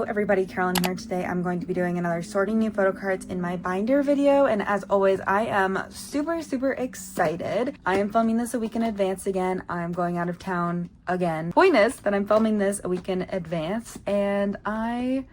everybody, Carolyn here. Today I'm going to be doing another sorting new photo cards in my binder video, and as always I am super excited. I am filming this a week in advance again. I'm going out of town again. Point is that I'm filming this a week in advance, and I'm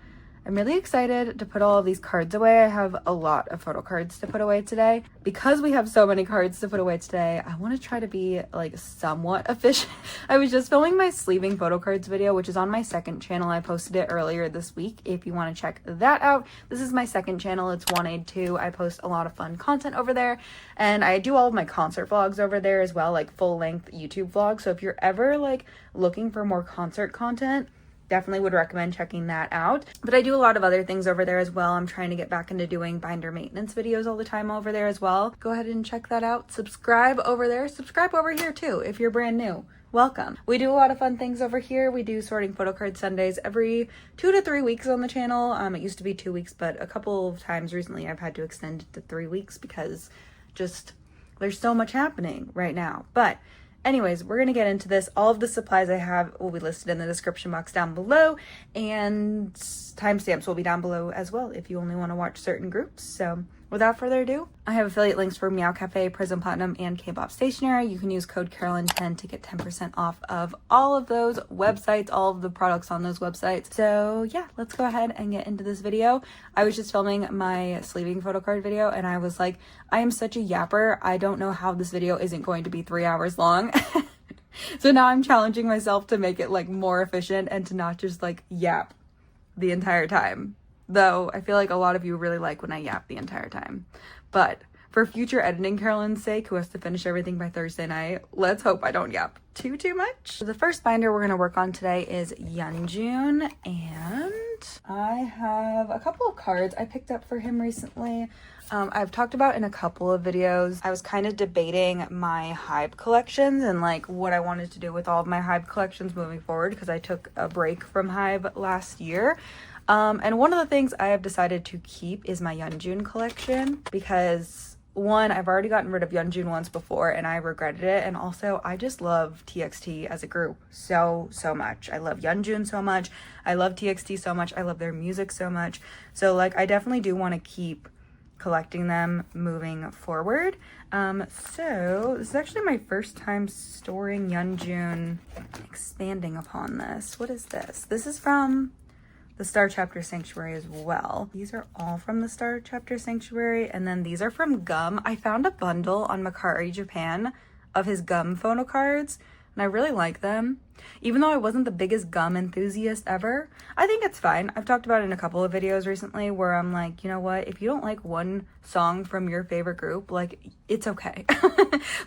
really excited to put all of these cards away. I have a lot of photo cards to put away today. Because we have so many cards to put away today, I want to try to be like somewhat efficient. I was just filming my sleeving photo cards video, which is on my second channel. I posted it earlier this week if you want to check that out. This is my second channel. It's ATEEZ. I post a lot of fun content over there, and I do all of my concert vlogs over there as well, like full-length YouTube vlogs. So if you're ever like looking for more concert content, definitely would recommend checking that out. But I do a lot of other things over there as well. I'm trying to get back into doing binder maintenance videos all the time over there as well. Go ahead and check that out. Subscribe over there. Subscribe over here too if you're brand new. Welcome. We do a lot of fun things over here. We do sorting photo card Sundays every 2 to 3 weeks on the channel. It used to be 2 weeks, but a couple of times recently I've had to extend it to 3 weeks because just there's so much happening right now. But anyways, we're going to get into this. All of the supplies I have will be listed in the description box down below, and timestamps will be down below as well if you only want to watch certain groups. So without further ado, I have affiliate links for Meow Cafe, Prism Platinum, and K-Pop Stationery. You can use code Carolyn10 to get 10% off of all of those websites, all of the products on those websites. So yeah, let's go ahead and get into this video. I was just filming my sleeving photo card video, and I was like, I am such a yapper. I don't know how this video isn't going to be 3 hours long. So now I'm challenging myself to make it like more efficient and to not just like yap the entire time. Though I feel like a lot of you really like when I yap the entire time. But for future editing Carolyn's sake, who has to finish everything by Thursday night, let's hope I don't yap too much. So the first binder we're going to work on today is Yeonjun, and I have a couple of cards I picked up for him recently. I've talked about in a couple of videos. I was kind of debating my HYBE collections and like what I wanted to do with all of my HYBE collections moving forward, because I took a break from HYBE last year. And one of the things I have decided to keep is my Yeonjun collection, because one, I've already gotten rid of Yeonjun once before and I regretted it, and also I just love TXT as a group so much. I love Yeonjun so much. I love TXT so much. I love their music so much. So like I definitely do want to keep collecting them moving forward. So this is actually my first time storing Yeonjun, expanding upon this. What is this? This is from the Star Chapter Sanctuary as well. These are all from the Star Chapter Sanctuary, and then these are from Gum. I found a bundle on Mercari Japan of his Gum photo cards, and I really like them. Even though I wasn't the biggest Gum enthusiast ever, I think it's fine. I've talked about it in a couple of videos recently where I'm like, you know what, if you don't like one song from your favorite group, like, it's okay.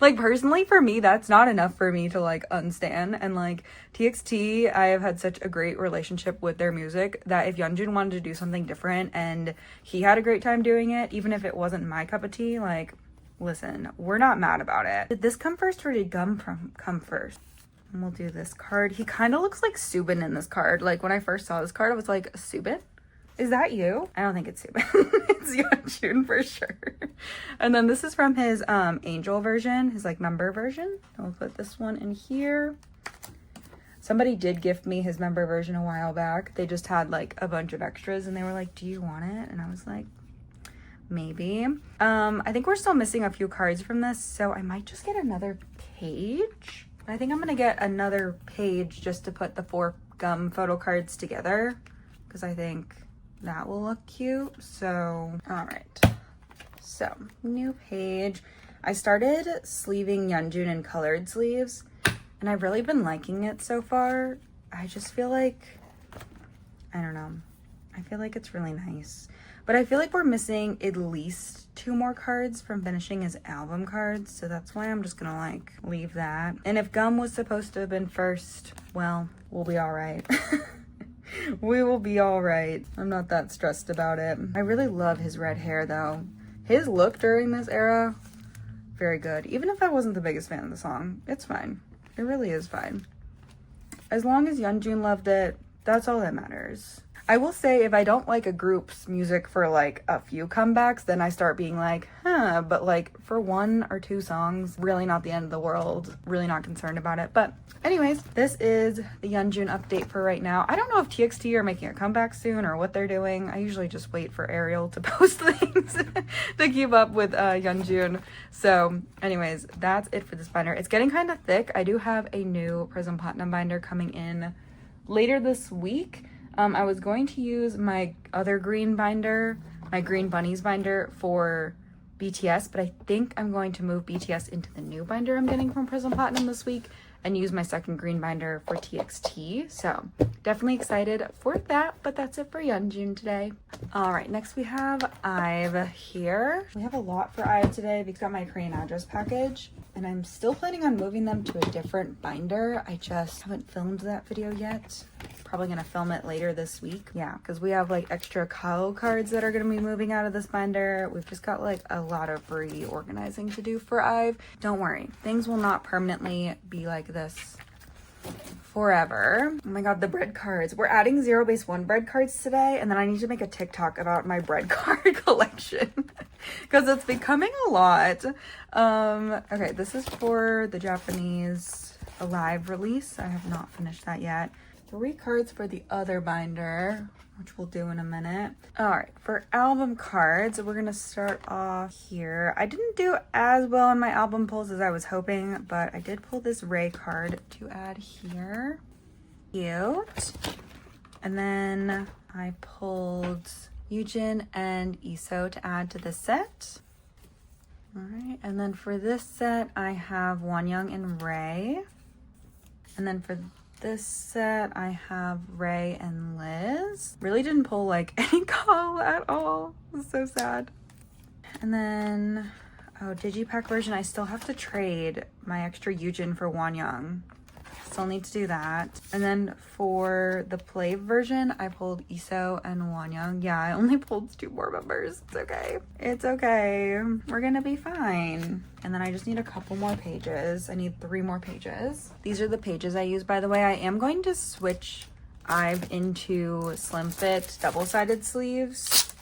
Like, personally, for me, that's not enough for me to like unstan. And like TXT, I have had such a great relationship with their music that if Yeonjun wanted to do something different and he had a great time doing it, even if it wasn't my cup of tea, like, listen, we're not mad about it. Did this come first or did Gum come first? And we'll do this card. He kind of looks like Subin in this card. Like when I first saw this card, I was like, Subin? Is that you? I don't think it's Subin. It's Yeonjun for sure. And then this is from his Angel version, his like member version. I'll put this one in here. Somebody did gift me his member version a while back. They just had like a bunch of extras and they were like, do you want it? And I was like, maybe. I think we're still missing a few cards from this, so I might just get another page. I think I'm gonna get another page just to put the 4 Gum photo cards together, because I think that will look cute. So, all right. So, new page. I started sleeving Yeonjun in colored sleeves, and I've really been liking it so far. I just feel like, I don't know. I feel like it's really nice. But I feel like we're missing at least 2 more cards from finishing his album cards, so that's why I'm just gonna like leave that. And if Gum was supposed to have been first, well, we'll be all right. We will be all right. I'm not that stressed about it. I really love his red hair though. His look during this era, very good. Even if I wasn't the biggest fan of the song, it's fine. It really is fine. As long as Yeonjun loved it, that's all that matters. I will say if I don't like a group's music for like a few comebacks, then I start being like, huh, but like for 1 or 2 songs, really not the end of the world, really not concerned about it. But anyways, this is the Yeonjun update for right now. I don't know if TXT are making a comeback soon or what they're doing. I usually just wait for Ariel to post things to keep up with Yeonjun. So anyways, that's it for this binder. It's getting kind of thick. I do have a new Prism Platinum binder coming in later this week. I was going to use my other green binder, my Green Bunnies binder for BTS, but I think I'm going to move BTS into the new binder I'm getting from Prism Platinum this week and use my second green binder for TXT. So definitely excited for that, but that's it for Yeonjun today. All right, next we have IVE here. We have a lot for IVE today because I got my Korean address package and I'm still planning on moving them to a different binder. I just haven't filmed that video yet. Probably gonna film it later this week. Yeah, because we have like extra Kao cards that are gonna be moving out of this binder. We've just got like a lot of reorganizing to do for IVE. Don't worry, things will not permanently be like this forever. Oh my god, the bread cards. We're adding Zerobaseone bread cards today, and then I need to make a TikTok about my bread card collection because it's becoming a lot. Okay, this is for the Japanese Alive release. I have not finished that yet. 3 cards for the other binder, which we'll do in a minute. All right, for album cards, we're gonna start off here. I didn't do as well in my album pulls as I was hoping, but I did pull this Ray card to add here. Cute. And then I pulled Yujin and Iso to add to the set. All right, and then for this set, I have Wonyoung and Ray. And then for this set, I have Ray and Liz. Really didn't pull like any call at all. It was so sad. And then, oh, Digipack version, I still have to trade my extra Yujin for Wonyoung. Still need to do that. And then for the play version, I pulled Iso and Wonyoung. Yeah, I only pulled 2 more members. It's okay. It's okay. We're gonna be fine. And then I just need a couple more pages. I need 3 more pages. These are the pages I use, by the way. I am going to switch IVE into slim fit double-sided sleeves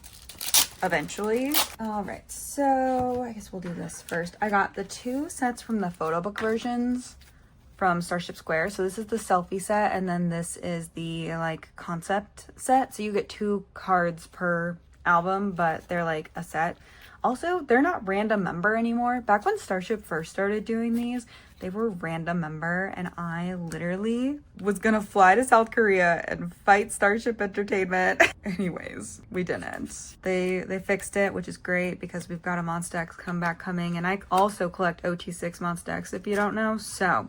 eventually. All right, so I guess we'll do this first. I got the 2 sets from the photo book versions from Starship Square. So this is the selfie set, and then this is the like concept set. So you get 2 cards per album, but they're like a set. Also, they're not random member anymore. Back when Starship first started doing these, they were random member, and I literally was gonna fly to South Korea and fight Starship Entertainment. Anyways, we didn't. They fixed it, which is great because we've got a Monsta X comeback coming, and I also collect OT6 Monsta X if you don't know. So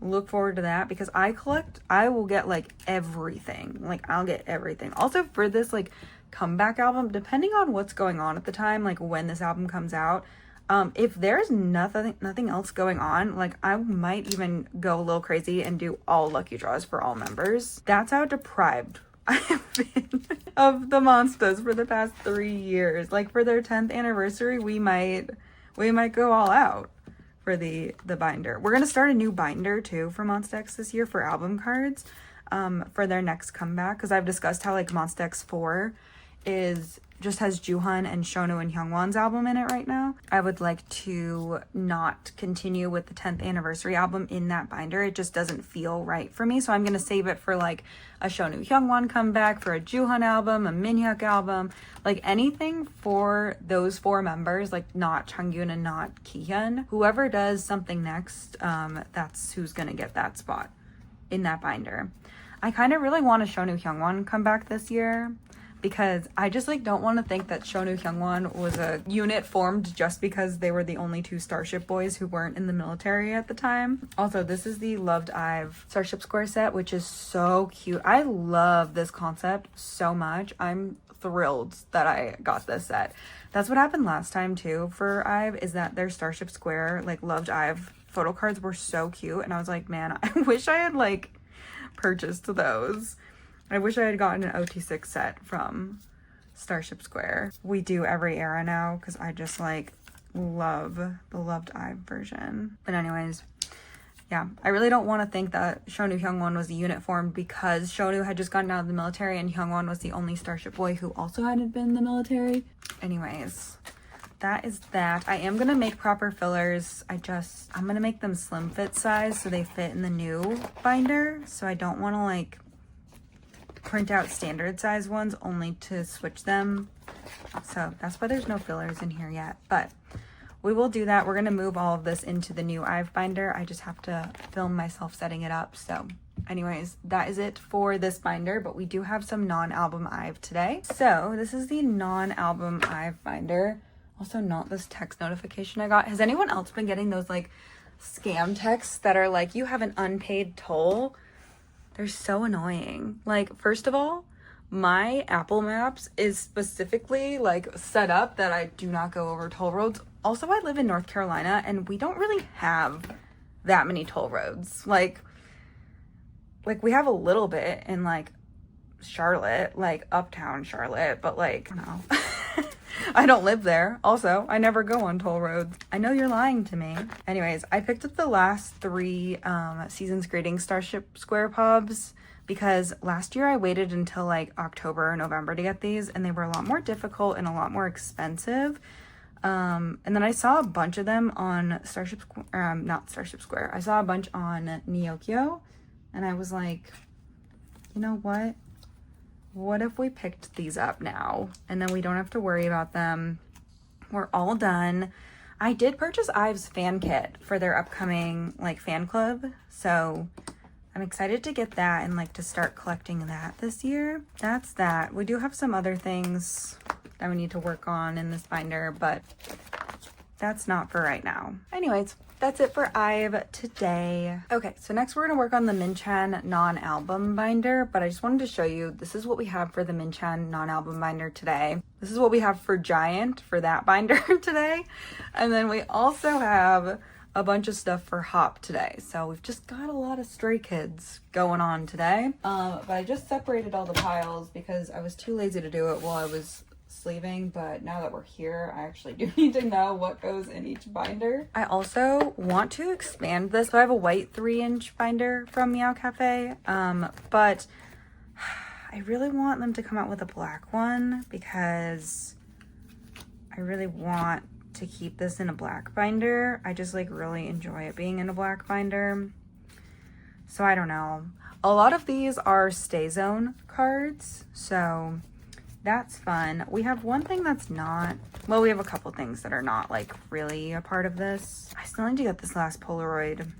look forward to that because I will get like everything. Like I'll get everything. Also for this like comeback album, depending on what's going on at the time, like when this album comes out, if there's nothing else going on, like I might even go a little crazy and do all lucky draws for all members. That's how deprived I have been of the Monstas for the past 3 years. Like for their 10th anniversary, we might go all out for the binder. We're gonna start a new binder too for Monsta X this year for album cards for their next comeback, because I've discussed how like Monsta X 4 just has Jooheon and Shonu and Hyungwon's album in it right now. I would like to not continue with the 10th anniversary album in that binder. It just doesn't feel right for me. So I'm going to save it for like a Shonu Hyungwon comeback, for a Jooheon album, a Minhyuk album, like anything for those 4 members, like not Changkyun and not Kihyun. Whoever does something next, that's who's going to get that spot in that binder. I kind of really want a Shonu Hyungwon comeback this year, because I just like don't want to think that Shonu Hyungwon was a unit formed just because they were the only 2 Starship boys who weren't in the military at the time. Also, this is the Loved IVE Starship Square set, which is so cute. I love this concept so much. I'm thrilled that I got this set. That's what happened last time too for IVE, is that their Starship Square, like Loved IVE photo cards were so cute. And I was like, man, I wish I had like purchased those. I wish I had gotten an OT6 set from Starship Square. We do every era now because I just like love the Loved IVE version. But anyways, yeah, I really don't want to think that Shonu Hyungwon was a unit formed because Shonu had just gotten out of the military and Hyungwon was the only Starship boy who also hadn't been in the military. Anyways, that is that. I am going to make proper fillers. I'm going to make them slim fit size so they fit in the new binder. So I don't want to like print out standard size ones only to switch them. So that's why there's no fillers in here yet, but we will do that. We're going to move all of this into the new IVE binder. I just have to film myself setting it up. So anyways, that is it for this binder, but we do have some non-album IVE today. So this is the non-album IVE binder. Also not this text notification I got. Has anyone else been getting those like scam texts that are like, you have an unpaid toll? They're so annoying. Like, first of all, my Apple Maps is specifically like set up that I do not go over toll roads. Also, I live in North Carolina and we don't really have that many toll roads. Like we have a little bit in like Charlotte, like uptown Charlotte, but like, no. I don't live there. Also, I never go on toll roads. I know you're lying to me. Anyways, I picked up the last 3 Season's Greetings Starship Square pubs because last year I waited until like October or November to get these and they were a lot more difficult and a lot more expensive. And then I saw a bunch of them on not Starship Square. I saw a bunch on Nyokyo and I was like, you know what? What if we picked these up now and then we don't have to worry about them? We're all done. I did purchase IVE's fan kit for their upcoming like fan club. So I'm excited to get that and like to start collecting that this year. That's that. We do have some other things that we need to work on in this binder, but that's not for right now. Anyways, that's it for IVE today. Okay, so next we're gonna work on the Minchan non-album binder, but I just wanted to show you, this is what we have for the Minchan non-album binder today. This is what we have for Giant for that binder today. And then we also have a bunch of stuff for Hop today. So we've just got a lot of Stray Kids going on today. But I just separated all the piles because I was too lazy to do it while I was sleeving, but now that we're here, I actually do need to know what goes in each binder. I also want to expand this. So I have a white 3-inch binder from Meow Cafe, but I really want them to come out with a black one because I really want to keep this in a black binder. I just like really enjoy it being in a black binder. So I don't know. A lot of these are Stay Zone cards, so that's fun. We have one thing that's not, well, we have a couple things that are not like really a part of this. I still need to get this last Polaroid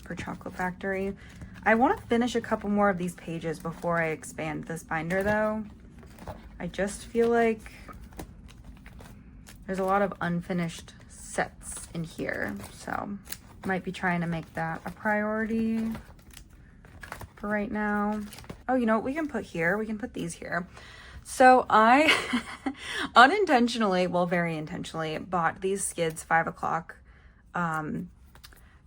for Chocolate Factory. I want to finish a couple more of these pages before I expand this binder though. I just feel like there's a lot of unfinished sets in here, so might be trying to make that a priority for right now. Oh, you know what we can put here? We can put these here. So I unintentionally, well, very intentionally, bought these Skids 5 o'clock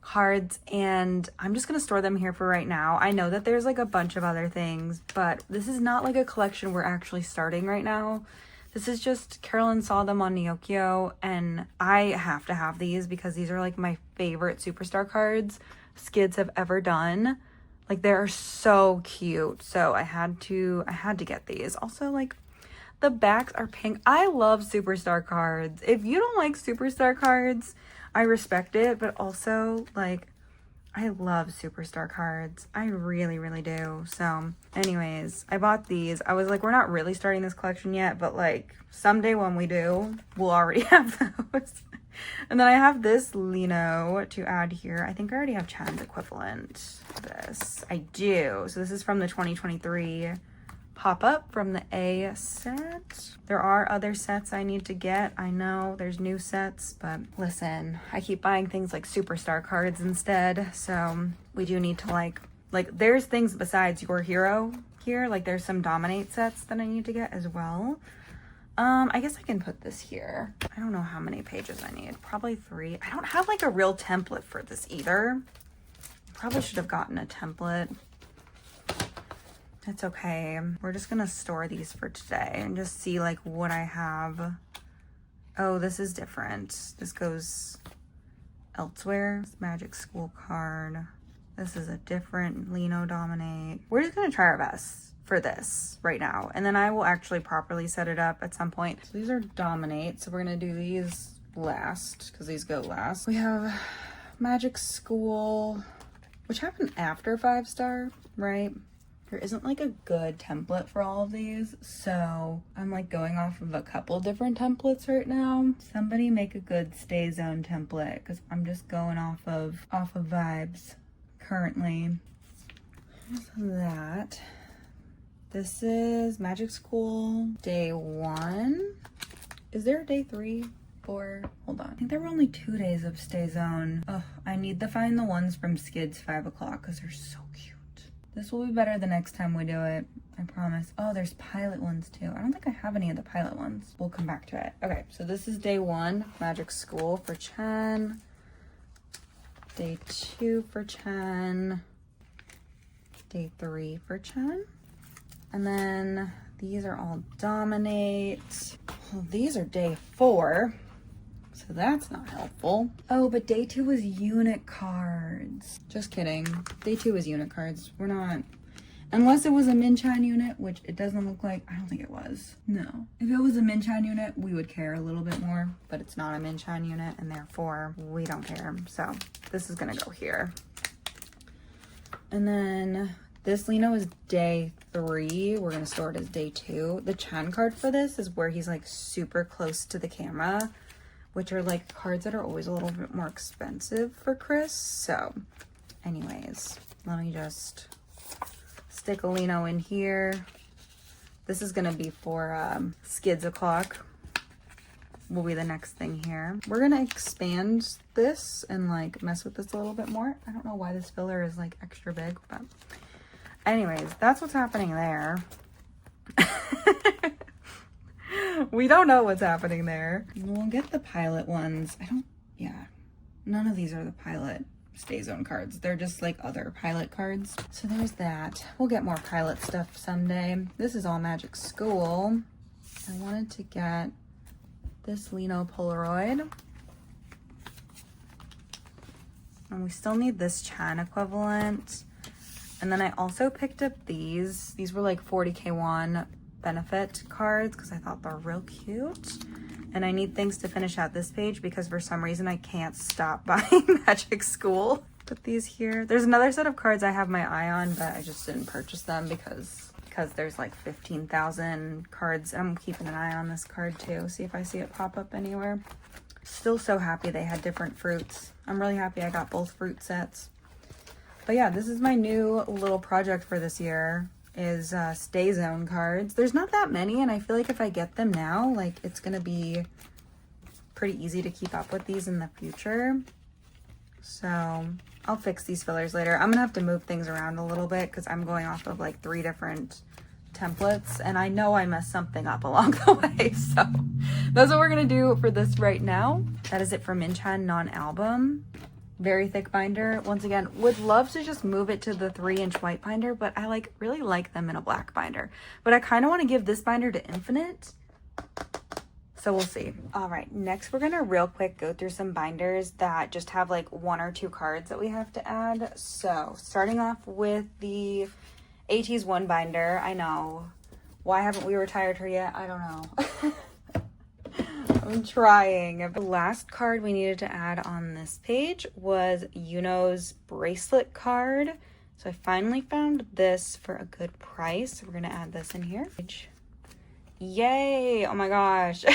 cards, and I'm just gonna store them here for right now. I know that there's like a bunch of other things, but this is not like a collection we're actually starting right now. This is just, Carolyn saw them on Nyokyo, and I have to have these because these are like my favorite Superstar cards Skids have ever done. Like, they're so cute. So I had to get these. Also, like, the backs are pink. I love Superstar cards. If you don't like Superstar cards, I respect it. But also, like, I love Superstar cards. I really, really do. So anyways, I bought these. I was like, we're not really starting this collection yet, but like someday when we do, we'll already have those. And then I have this Lino to add here. I think I already have Chan's equivalent. This I do. So this is from the 2023 pop-up from the A set. There are other sets I need to get. I know there's new sets, but listen, I keep buying things like Superstar cards instead. So we do need to like there's things besides Your Hero here. Like there's some Dominate sets that I need to get as well. I guess I can put this here. I don't know how many pages I need. Probably 3. I don't have like a real template for this either. Probably should have gotten a template. It's okay. We're just gonna store these for today and just see like what I have. Oh, this is different. This goes elsewhere. This Magic School card. This is a different Lino Dominate. We're just gonna try our best for this right now. And then I will actually properly set it up at some point. So these are Dominate. So we're gonna do these last because these go last. We have Magic School, which happened after 5-star, right? There isn't like a good template for all of these, so I'm like going off of a couple different templates right now. Somebody make a good Stay Zone template because I'm just going off of vibes currently. So that. This is Magic School day 1. Is there a day 3? 4? Hold on. I think there were only 2 days of Stay Zone. Oh, I need to find the ones from Skids 5 o'clock because they're so cute. This will be better the next time we do it, I promise. Oh, there's pilot ones too. I don't think I have any of the pilot ones. We'll come back to it. Okay, so this is day 1, Magic School for Chen. Day 2 for Chen. Day 3 for Chen. And then these are all Dominate. Well, these are day 4. So that's not helpful. Oh, but day 2 was unit cards. Just kidding. Day 2 was unit cards. We're not, unless it was a Minchan unit, which it doesn't look like. I don't think it was. No. If it was a Minchan unit, we would care a little bit more, but it's not a Minchan unit and therefore we don't care. So this is gonna go here. And then this Lino is day 3. We're gonna store it as day 2. The Chan card for this is where he's like super close to the camera, which are like cards that are always a little bit more expensive for Chris. So anyways, let me just stick a Lino in here. This is gonna be for Skids o'clock, will be the next thing here. We're gonna expand this and like mess with this a little bit more. I don't know why this filler is like extra big, but anyways, that's what's happening there. We don't know what's happening there. We'll get the pilot ones. None of these are the pilot Stay Zone cards. They're just like other pilot cards. So there's that. We'll get more pilot stuff someday. This is all Magic School. I wanted to get this Lino Polaroid. And we still need this Chan equivalent. And then I also picked up these. These were like 40K1 benefit cards because I thought they're real cute. And I need things to finish out this page because for some reason I can't stop buying Magic School. Put these here. There's another set of cards I have my eye on, but I just didn't purchase them because there's like 15,000 cards. I'm keeping an eye on this card too. See if I see it pop up anywhere. Still so happy they had different fruits. I'm really happy I got both fruit sets. But yeah, this is my new little project for this year. Is Stay Zone cards. There's not that many, and I feel like if I get them now, like it's gonna be pretty easy to keep up with these in the future. So I'll fix these fillers later. I'm gonna have to move things around a little bit because I'm going off of like 3 different templates and I know I messed something up along the way. So that's what we're gonna do for this right now. That is it for Minchan non-album. Very thick binder. Once again, would love to just move it to the 3-inch white binder, but I like really like them in a black binder. But I kind of want to give this binder to Infinite. So we'll see. All right, next we're gonna real quick go through some binders that just have like 1 or 2 cards that we have to add. So starting off with the ATEEZ 1 binder. I know. Why haven't we retired her yet? I don't know. I'm trying. The last card we needed to add on this page was Yuno's bracelet card. So I finally found this for a good price. We're gonna add this in here. Yay! Oh my gosh.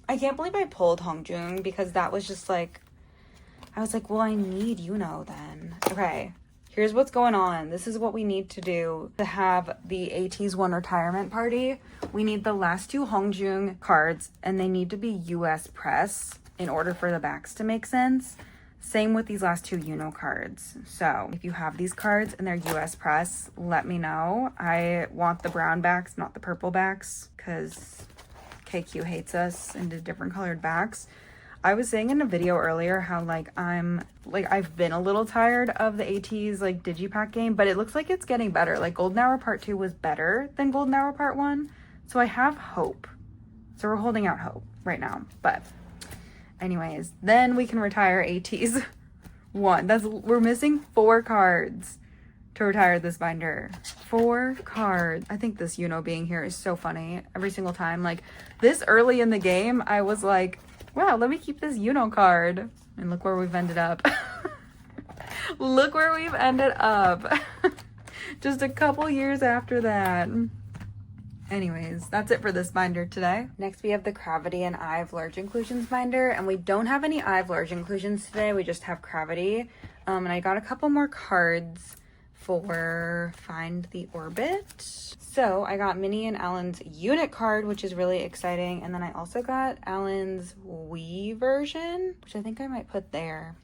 I can't believe I pulled Hongjung because that was just like, I was like, well, I need Yuno then. Okay. Here's what's going on. This is what we need to do to have the ATEEZ 1 retirement party. We need the last 2 Hongjung cards and they need to be US press in order for the backs to make sense. Same with these last 2 Yuno cards. So if you have these cards and they're US press, let me know. I want the brown backs, not the purple backs, because KQ hates us into different colored backs. I was saying in a video earlier how like I've been a little tired of the ATEEZ like digipack game, but it looks like it's getting better. Like Golden Hour Part 2 was better than Golden Hour Part 1. So I have hope. So we're holding out hope right now. But anyways, then we can retire ATEEZ one. We're missing 4 cards to retire this binder. 4 cards. I think this being here is so funny every single time. Like, this early in the game, I was like, wow, let me keep this card. And look where we've ended up. Look where we've ended up. Just a couple years after that. Anyways, that's it for this binder today. Next, we have the Cravity and IVE large inclusions binder, and we don't have any IVE large inclusions today. We just have Cravity. And I got a couple more cards for Find the Orbit. So I got Minnie and Alan's unit card, which is really exciting. And then I also got Alan's Wii version, which I think I might put there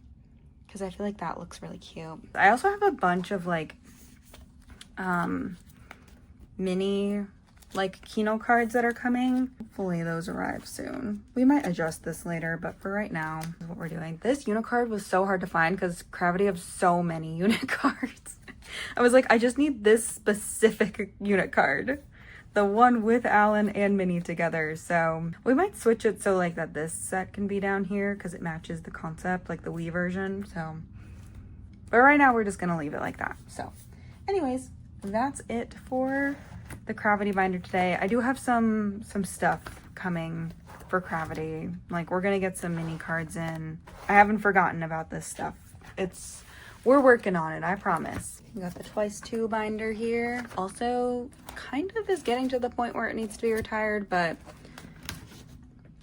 because I feel like that looks really cute. I also have a bunch of like mini like Kino cards that are coming. Hopefully those arrive soon. We might adjust this later, but for right now, this is what we're doing. This unit card was so hard to find because Cravity have so many unit cards. I was like, I just need this specific unit card. The one with Alan and Minnie together. So we might switch it so like that this set can be down here because it matches the concept, like the Wii version. So, but right now we're just gonna leave it like that. So anyways, that's it for the Cravity binder today. I do have some stuff coming for Cravity. Like, we're gonna get some mini cards in. I haven't forgotten about this stuff. We're working on it, I promise. We got the Twice 2 binder here. Also, kind of is getting to the point where it needs to be retired, but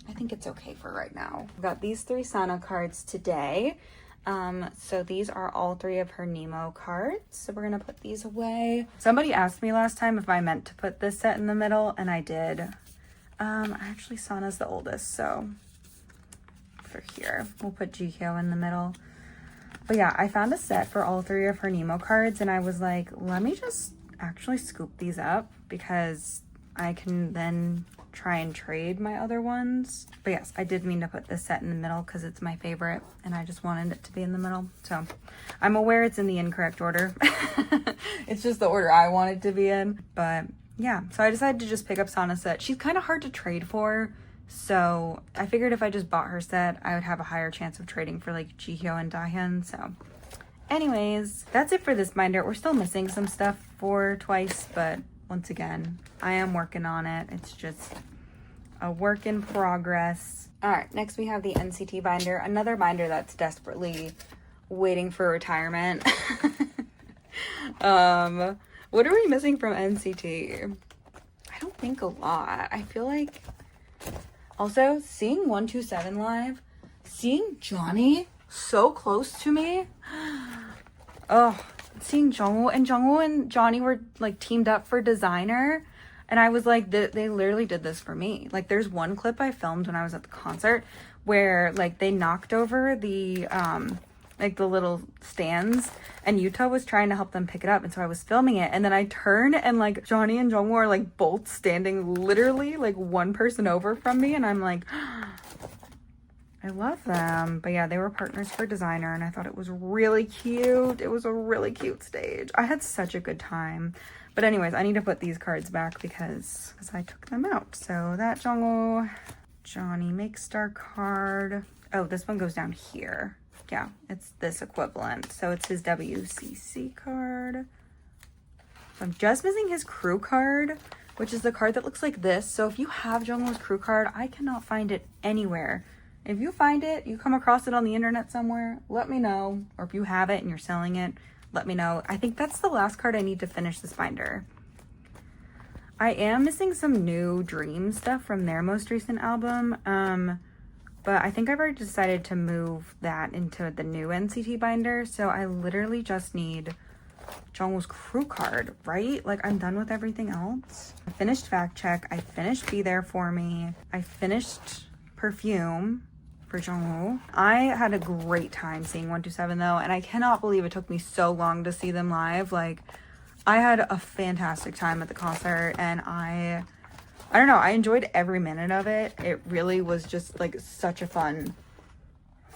I think it's okay for right now. We got these 3 Sana cards today. So these are all 3 of her Nemo cards. So we're gonna put these away. Somebody asked me last time if I meant to put this set in the middle, and I did. Actually, Sana's the oldest, so for here, we'll put Kihyun in the middle. But yeah, I found a set for all 3 of her Nemo cards, and I was like, let me just actually scoop these up because I can then try and trade my other ones. But yes, I did mean to put this set in the middle because it's my favorite and I just wanted it to be in the middle. So I'm aware it's in the incorrect order. It's just the order I want it to be in. But yeah, so I decided to just pick up Sana's set. She's kind of hard to trade for. So I figured if I just bought her set, I would have a higher chance of trading for like Jihyun and Dahyun. So anyways, that's it for this binder. We're still missing some stuff for Twice, but once again, I am working on it. It's just a work in progress. All right, next we have the NCT binder, another binder that's desperately waiting for retirement. What are we missing from NCT? I don't think a lot. I feel like also seeing 127 live, seeing Johnny so close to me. Oh, seeing Jungwoo and Johnny were like teamed up for designer, and I was like, they literally did this for me. Like, there's one clip I filmed when I was at the concert where like they knocked over the like the little stands, and Yuta was trying to help them pick it up, and so I was filming it, and then I turn and like Johnny and Jungwoo are like both standing literally like one person over from me, and I'm like, I love them. But yeah, they were partners for designer, and I thought it was really cute. It was a really cute stage. I had such a good time. But anyways, I need to put these cards back because I took them out. So that Jungwoo, Johnny Make Star card. Oh, this one goes down here. Yeah, it's this equivalent. So it's his WCC card. So I'm just missing his crew card, which is the card that looks like this. So if you have Jungwoo's crew card, I cannot find it anywhere. If you find it, you come across it on the internet somewhere, let me know. Or if you have it and you're selling it, let me know. I think that's the last card I need to finish this binder. I am missing some new Dream stuff from their most recent album. But I think I've already decided to move that into the new NCT binder. So I literally just need Jungwoo's crew card, right? Like, I'm done with everything else. I finished Fact Check. I finished Be There For Me. I finished Perfume for Jungwoo. I had a great time seeing 127 though, and I cannot believe it took me so long to see them live. Like, I had a fantastic time at the concert, and I don't know, I enjoyed every minute of it. It really was just like such a fun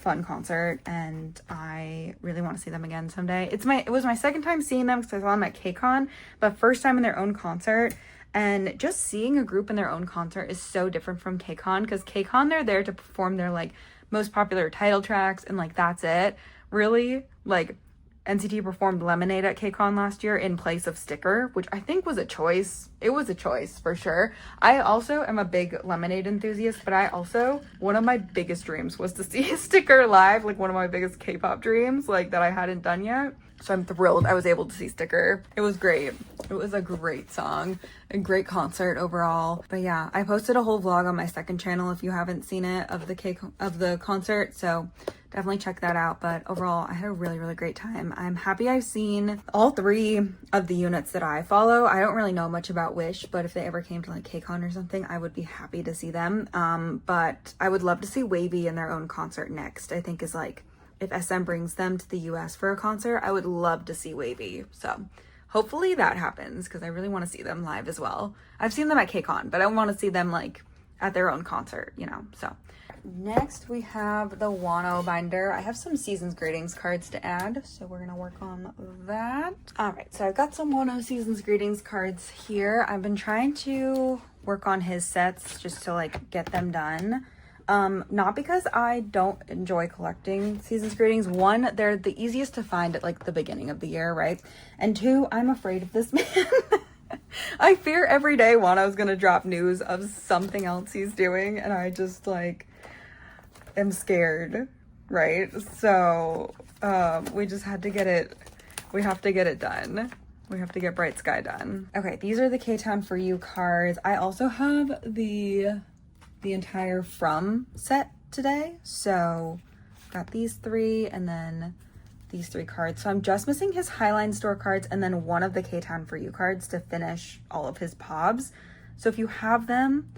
concert, and I really want to see them again someday. It was my second time seeing them because I saw them at KCON, but first time in their own concert. And just seeing a group in their own concert is so different from KCON, because KCON, they're there to perform their like most popular title tracks and like that's it. really, like, NCT performed Lemonade at KCON last year in place of Sticker, which I think was a choice. It was a choice for sure. I also am a big Lemonade enthusiast, but one of my biggest dreams was to see Sticker live, like one of my biggest K-pop dreams, like that I hadn't done yet. So I'm thrilled I was able to see Sticker. It was great. It was a great song, a great concert overall. But yeah, I posted a whole vlog on my second channel if you haven't seen it of the concert. So definitely check that out. But overall, I had a really, really great time. I'm happy I've seen all 3 of the units that I follow. I don't really know much about Wish, but if they ever came to like KCON or something, I would be happy to see them. But I would love to see WayV in their own concert next. I think is like, if SM brings them to the US for a concert, I would love to see WayV. So hopefully that happens because I really want to see them live as well. I've seen them at KCON, but I want to see them like at their own concert, you know, so. Next we have the Wonho binder. I have some Seasons Greetings cards to add, so we're gonna work on that. All right, so I've got some Wonho Seasons Greetings cards here. I've been trying to work on his sets just to like get them done. Not because I don't enjoy collecting Seasons Greetings. 1, they're the easiest to find at like the beginning of the year, right? And 2, I'm afraid of this man. I fear every day Wonho's gonna drop news of something else he's doing, and I just like am scared, right? So we just had to get it, we have to get it done. We have to get Bright Sky done. Okay, these are the K-Town For You cards. I also have the entire From set today. So got these 3 and then these 3 cards. So I'm just missing his Highline Store cards and then one of the K-Town For You cards to finish all of his pobs. So if you have them,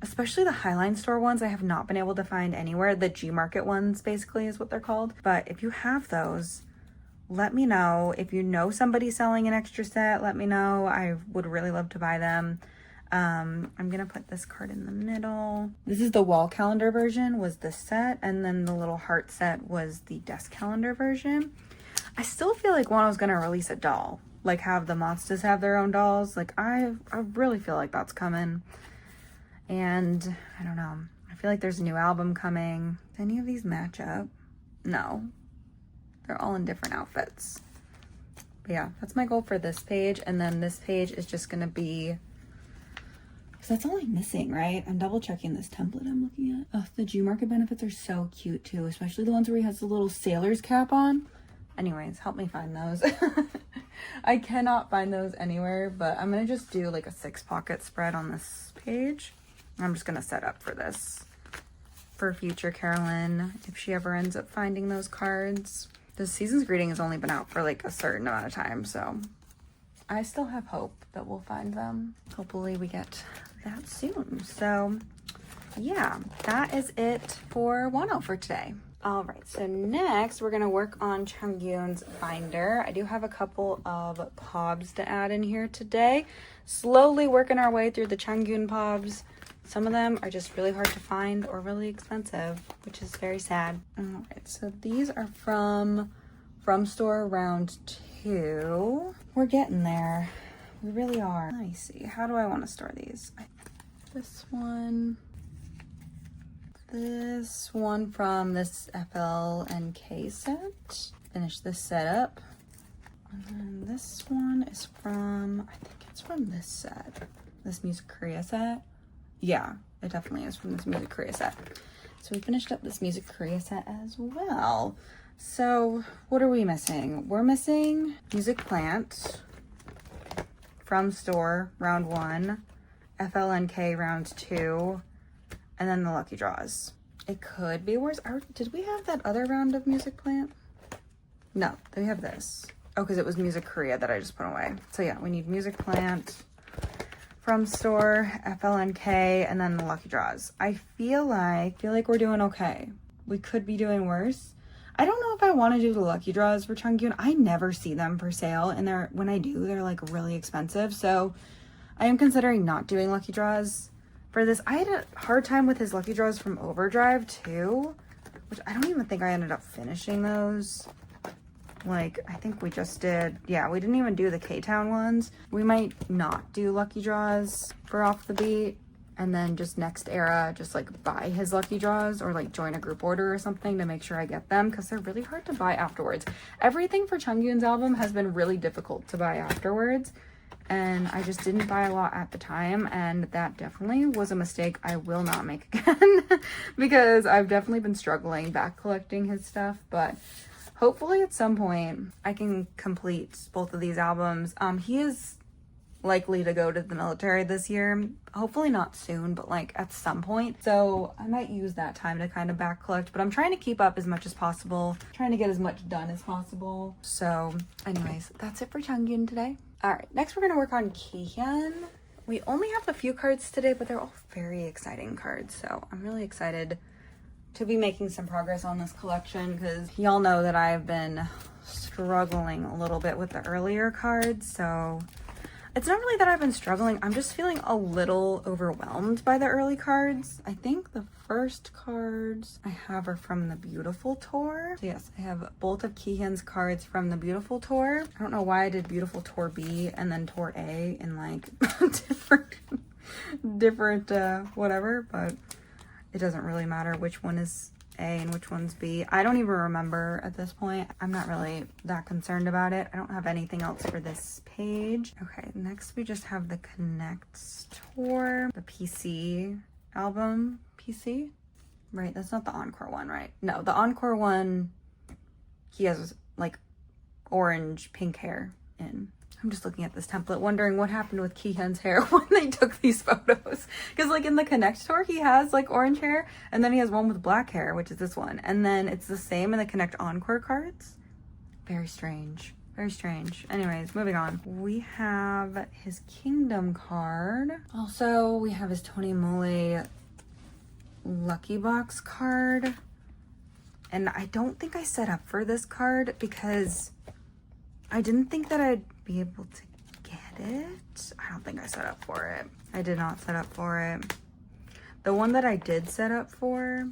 especially the Highline Store ones, I have not been able to find anywhere. The G Market ones basically is what they're called. But if you have those, let me know. If you know somebody selling an extra set, let me know. I would really love to buy them. I'm gonna put this card in the middle. This is the wall calendar version, was this set, and then the little heart set was the desk calendar version. I still feel like Wonho's gonna release a doll, like have the Monstas have their own dolls. Like I really feel like that's coming. And I don't know, I feel like there's a new album coming. Do any of these match up? No, they're all in different outfits. But yeah, that's my goal for this page. And then this page is just gonna be, because that's all I'm missing, right? I'm double checking this template I'm looking at. Oh, the G Market benefits are so cute too, especially the ones where he has the little sailor's cap on. Anyways, help me find those. I cannot find those anywhere, but I'm gonna just do like a 6-pocket spread on this page. I'm just gonna set up for this for future Carolyn if she ever ends up finding those cards. The Seasons Greeting has only been out for like a certain amount of time, so I still have hope that we'll find them. Hopefully we get that soon. So yeah, that is it for Wonho for today. All right, so next we're gonna work on Changkyun's binder. I do have a couple of pobs to add in here today. Slowly working our way through the Changkyun pobs. Some of them are just really hard to find or really expensive, which is very sad. All right, so these are from Store round 2. We're getting there. We really are. Let me see. How do I want to store these? This one from this FL and K set. Finish this setup. And then this one is from, I think it's from this set. This Music Korea set. Yeah, it definitely is from this Music Korea set. So we finished up this Music Korea set as well. So what are we missing? We're missing Music Plant from Store round 1, FLNK round 2, and then the Lucky Draws. It could be worse. Did we have that other round of Music Plant? No, we have this. Oh, because it was Music Korea that I just put away. So yeah, we need Music Plant from Store, FLNK, and then the Lucky Draws. I feel like we're doing okay. We could be doing worse. I don't know if I want to do the Lucky Draws for Changkyun. I never see them for sale, and when I do, they're like really expensive. So I am considering not doing Lucky Draws for this. I had a hard time with his Lucky Draws from Overdrive too, which I don't even think I ended up finishing those. Like, I think we just did, yeah, we didn't even do the K-Town ones. We might not do Lucky Draws for Off the Beat. And then just next era, just like buy his lucky draws or like join a group order or something to make sure I get them, because they're really hard to buy afterwards. Everything for Changkyun's album has been really difficult to buy afterwards, and I just didn't buy a lot at the time, and that definitely was a mistake I will not make again because I've definitely been struggling back collecting his stuff. But hopefully at some point I can complete both of these albums. He is likely to go to the military this year, hopefully not soon, but like at some point, so I might use that time to kind of back collect, but I'm trying to keep up as much as possible, trying to get as much done as possible. So anyways, that's it for Changkyun today. All right, next we're gonna work on Kihyun. We only have a few cards today, but they're all very exciting cards, so I'm really excited to be making some progress on this collection, because y'all know that I've been struggling a little bit with the earlier cards. So it's not really that I've been struggling, I'm just feeling a little overwhelmed by the early cards. I think the first cards I have are from the Beautiful Tour. So yes, I have both of Kihyun's cards from the Beautiful Tour. I don't know why I did Beautiful Tour B and then Tour A in like different whatever, but it doesn't really matter which one is A and which one's B. I don't even remember at this point. I'm not really that concerned about it. I don't have anything else for this page. Okay, next we just have the Connects Tour, the PC album. PC? Right, that's not the Encore one, right? No, the Encore one, he has like orange pink hair in. I'm just looking at this template, wondering what happened with Kihyun's hair when they took these photos. Because like in the Connect Tour, he has like orange hair, and then he has one with black hair, which is this one. And then it's the same in the Connect Encore cards. Very strange. Very strange. Anyways, moving on. We have his Kingdom card. Also, we have his Tony Moly Lucky Box card. And I don't think I set up for this card because I didn't think that I'd be able to get it. I don't think I set up for it. I did not set up for it. The one that I did set up for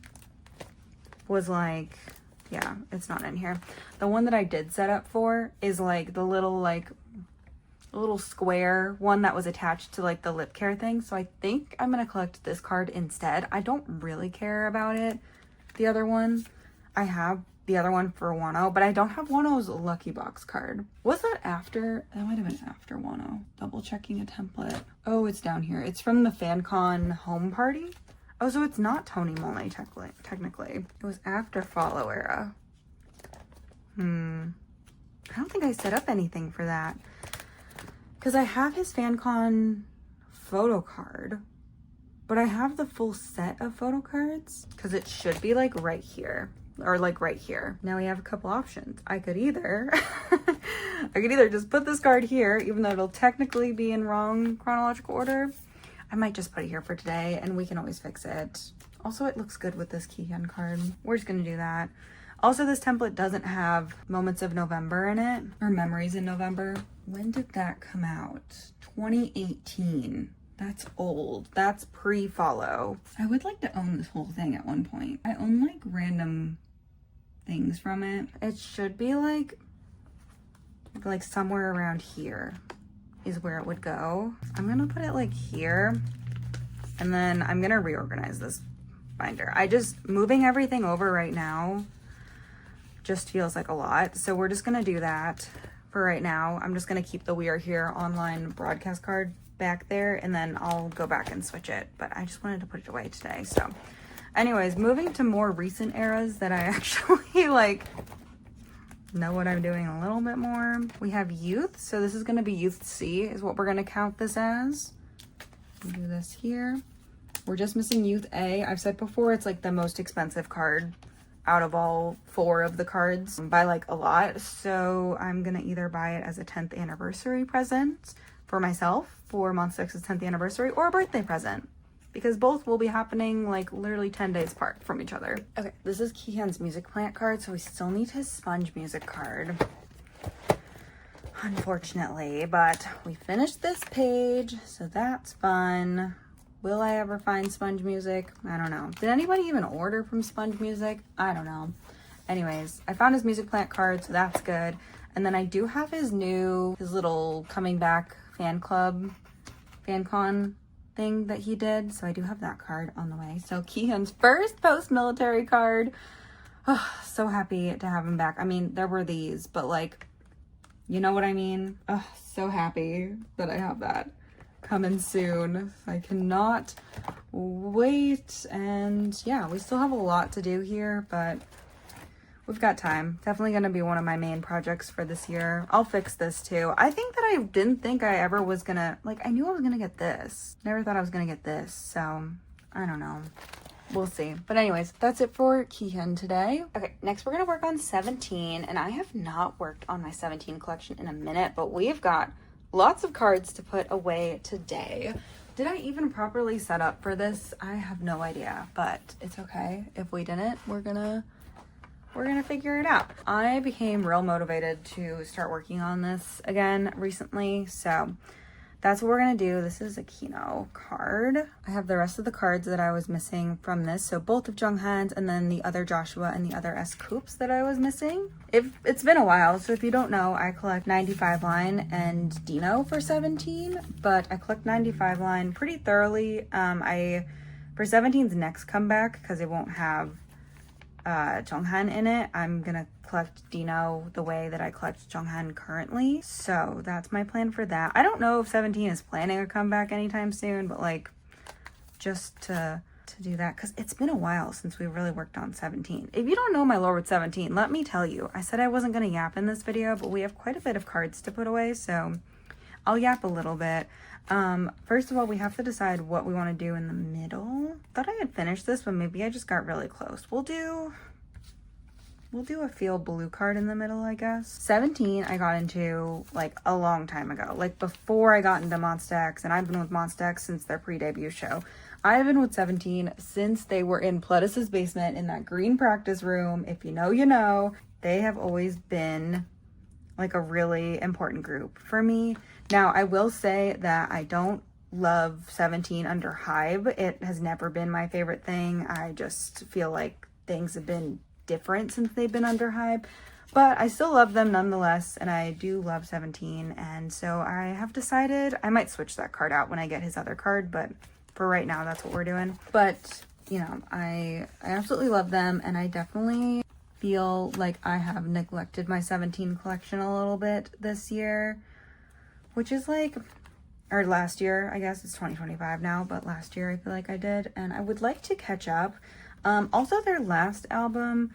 was like, yeah, it's not in here. The one that I did set up for is like the little square one that was attached to like the lip care thing. So I think I'm gonna collect this card instead. I don't really care about it. The other one, I have the other one for Wonho, but I don't have Wonho's Lucky Box card. Was that after? That might have been after Wonho. Double checking a template. Oh, it's down here. It's from the FanCon home party. Oh, so it's not Tony Moly technically. It was after Follow Era. I don't think I set up anything for that. Because I have his FanCon photo card, but I have the full set of photo cards because it should be like right here. Or like right here. Now we have a couple options. I could either just put this card here, even though it'll technically be in wrong chronological order. I might just put it here for today and we can always fix it. Also, it looks good with this Kihyun card. We're just gonna do that. Also, this template doesn't have Moments of November in it, or Memories in November. When did that come out? 2018. That's old. That's pre-follow. I would like to own this whole thing at one point. I own like random things from it. It should be like somewhere around here is where it would go. I'm gonna put it like here, and then I'm gonna reorganize this binder. Moving everything over right now just feels like a lot, so we're just gonna do that for right now. I'm just gonna keep the We Are Here online broadcast card back there, and then I'll go back and switch it, but I just wanted to put it away today. So anyways, moving to more recent eras that I actually like know what I'm doing a little bit more. We have Youth, so this is going to be Youth C is what we're going to count this as. We'll do this here. We're just missing Youth A. I've said before, it's like the most expensive card out of all 4 of the cards by like a lot, so I'm gonna either buy it as a 10th anniversary present for myself for Monsta's 10th anniversary, or a birthday present, because both will be happening like literally 10 days apart from each other. Okay, this is Kihyun's Music Plant card, so we still need his Sponge Music card, unfortunately, but we finished this page, so that's fun. Will I ever find Sponge Music? I don't know. Did anybody even order from Sponge Music? I don't know. Anyways, I found his Music Plant card, so that's good. And then I do have his little coming back fan club, FanCon thing that he did. So I do have that card on the way. So Kihyun's first post-military card. Oh, so happy to have him back. I mean, there were these, but like, you know what I mean? Oh, so happy that I have that coming soon. I cannot wait. And yeah, we still have a lot to do here, but we've got time. Definitely going to be one of my main projects for this year. I'll fix this too. I think that I didn't think I ever was gonna, like, I knew I was gonna get this. Never thought I was gonna get this. So I don't know. We'll see. But anyways, that's it for Kihyun today. Okay, next we're gonna work on 17, and I have not worked on my 17 collection in a minute, but we've got lots of cards to put away today. Did I even properly set up for this? I have no idea, but it's okay. If we didn't, we're gonna figure it out. I became real motivated to start working on this again recently, so that's what we're gonna do. This is a Kino card. I have the rest of the cards that I was missing from this. So both of Jonghan's and then the other Joshua and the other S Coups that I was missing. It's been a while, so if you don't know, I collect 95 line and Dino for 17, but I collect 95 line pretty thoroughly. For 17's next comeback, because it won't have Jonghan in it, I'm gonna collect Dino the way that I collect Jonghan currently. So that's my plan for that. I don't know if 17 is planning a comeback anytime soon, but like just to do that, because it's been a while since we really worked on 17. If you don't know my lore with 17, let me tell you. I said I wasn't gonna yap in this video, but we have quite a bit of cards to put away, so I'll yap a little bit. First of all, we have to decide what we want to do in the middle. Thought I had finished this, but maybe I just got really close. We'll do a Feel Blue card in the middle, I guess. 17 I got into like a long time ago, like before I got into Monsta X, and I've been with Monsta X since their pre-debut show. I've been with 17 since they were in Pledis's basement in that green practice room. If you know, you know. They have always been like a really important group for me. Now, I will say that I don't love 17 under HYBE. It has never been my favorite thing. I just feel like things have been different since they've been under HYBE. But I still love them nonetheless, and I do love 17. And so I have decided I might switch that card out when I get his other card, but for right now, that's what we're doing. But, you know, I absolutely love them, and I definitely feel like I have neglected my 17 collection a little bit this year, which is like, or last year, I guess it's 2025 now, but last year I feel like I did, and I would like to catch up. Also, their last album,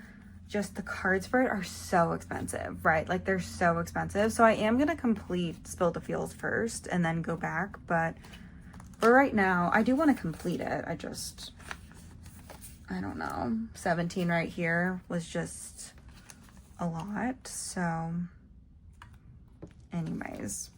just the cards for it are so expensive, right? Like, they're so expensive. So I am gonna complete Spill the Feels first and then go back, but for right now, I do want to complete it. I don't know. 17 right here was just a lot. So anyways,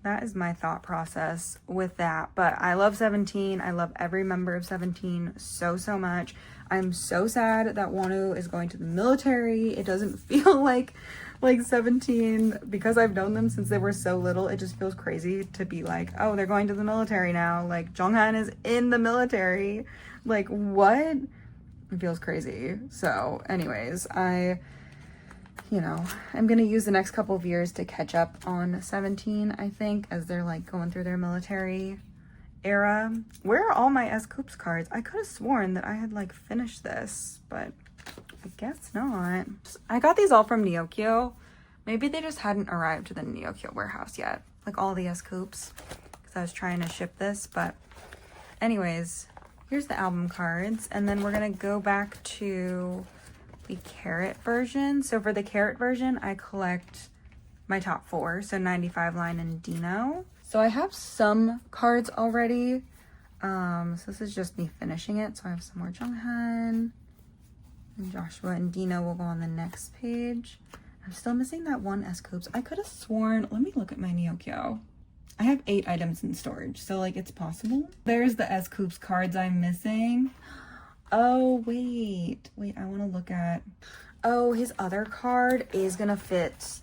that is my thought process with that. But I love 17. I love every member of 17 so much. I'm so sad that Wonho is going to the military. It doesn't feel like 17, because I've known them since they were so little. It just feels crazy to be like, oh, they're going to the military now. Like, Jonghan is in the military. Like, what? It feels crazy. So anyways, I'm gonna use the next couple of years to catch up on 17, I think, as they're like going through their military era. Where are all my S Coups cards? I could have sworn that I had like finished this, but I guess not. I got these all from Neokyo. Maybe they just hadn't arrived to the Neokyo warehouse yet, like all the S Coups, because I was trying to ship this. But anyways, here's the album cards, and then we're gonna go back to the Carrot version. So for the Carrot version, I collect my top 4, so 95 line and Dino. So I have some cards already. So this is just me finishing it. So I have some more Jonghan and Joshua, and Dino will go on the next page. I'm still missing that one S Coups. I could have sworn, let me look at my Neokyo. I have 8 items in storage, so like it's possible. There's the S Coups cards I'm missing. Oh, wait, I want to look at, oh, his other card is gonna fit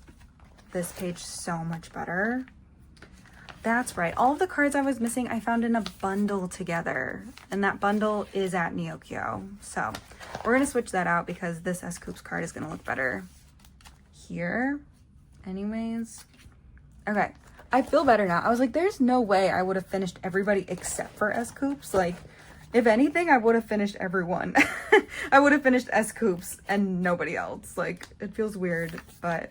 this page so much better. That's right. All of the cards I was missing, I found in a bundle together, and that bundle is at Neokyo. So we're gonna switch that out because this S Coups card is gonna look better here. Anyways, okay. I feel better now. I was like, there's no way I would have finished everybody except for S Coops. Like, if anything, I would have finished everyone. I would have finished S Coops and nobody else. Like, it feels weird, but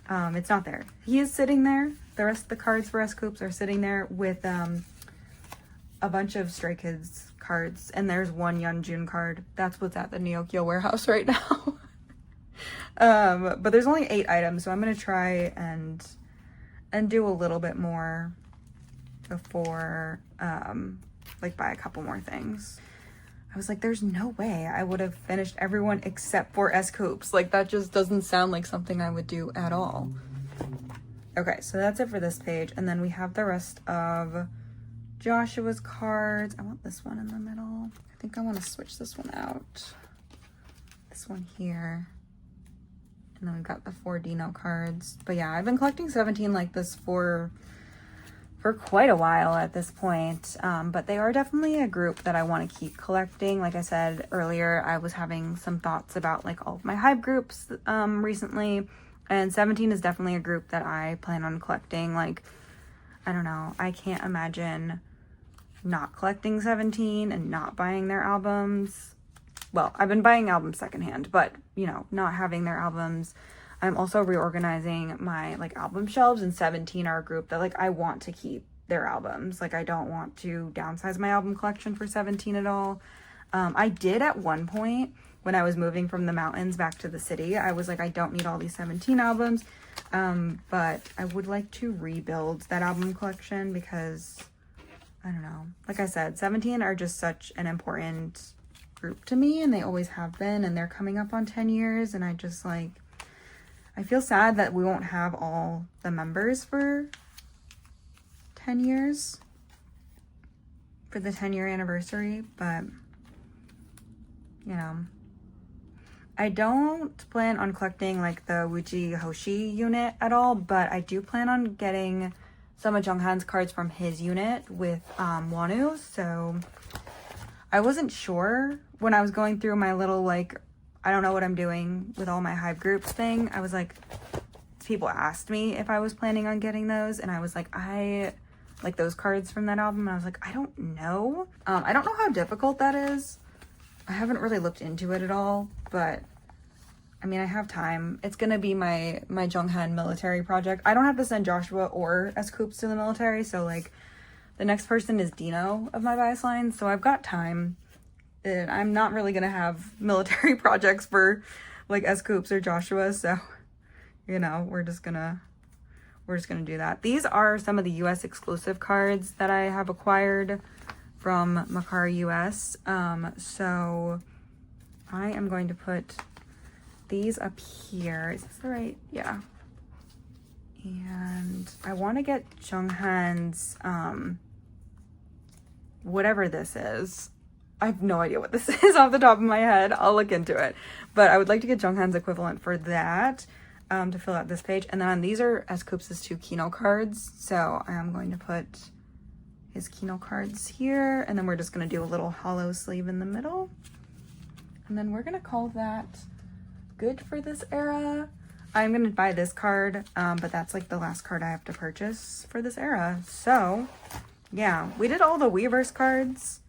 it's not there. He is sitting there. The rest of the cards for S Coops are sitting there with a bunch of Stray Kids cards, and there's one Yeonjun card. That's what's at the Neokyo warehouse right now. But there's only 8 items, so I'm gonna try and do a little bit more before like buy a couple more things. I was like, there's no way I would have finished everyone except for S Coops. Like, that just doesn't sound like something I would do at all. Okay, so that's it for this page, and then we have the rest of Joshua's cards. I want this one in the middle. I think I want to switch this one out. This one here. And then we've got the 4 Dino cards. But yeah, I've been collecting 17 like this for quite a while at this point. But they are definitely a group that I want to keep collecting. Like I said earlier, I was having some thoughts about like all of my HYBE groups recently. And 17 is definitely a group that I plan on collecting. Like, I don't know. I can't imagine not collecting 17 and not buying their albums. Well, I've been buying albums secondhand, but, you know, not having their albums. I'm also reorganizing my, like, album shelves, and 17 are a group that, like, I want to keep their albums. Like, I don't want to downsize my album collection for 17 at all. I did at one point, when I was moving from the mountains back to the city, I was like, I don't need all these 17 albums, but I would like to rebuild that album collection because, I don't know. Like I said, 17 are just such an important group to me, and they always have been, and they're coming up on 10 years, and I just like, I feel sad that we won't have all the members for 10 years, for the 10-year anniversary, but, you know. I don't plan on collecting like the Wuji Hoshi unit at all, but I do plan on getting some of Junghan's cards from his unit with Wonho, so I wasn't sure when I was going through my little, like, I don't know what I'm doing with all my HYBE groups thing. I was like, people asked me if I was planning on getting those, and I was like, I like those cards from that album, and I was like, I don't know. I don't know how difficult that is. I haven't really looked into it at all, but I mean, I have time. It's gonna be my Junghan military project. I don't have to send Joshua or S Coops to the military, so like the next person is Dino of my bias line, so I've got time. And I'm not really gonna have military projects for like S Coops or Joshua, so you know, we're just gonna do that. These are some of the US exclusive cards that I have acquired from Makari US. So I am going to put these up here. Is this the right? Yeah. And I want to get Junghan's whatever this is. I have no idea what this is off the top of my head. I'll look into it. But I would like to get Junghan's equivalent for that to fill out this page. And then these are S Coops' 2 Kino cards. So I am going to put his Kino cards here, and then we're just going to do a little hollow sleeve in the middle, and then we're going to call that good for this era. I'm going to buy this card, but that's like the last card I have to purchase for this era. So yeah, we did all the Weverse cards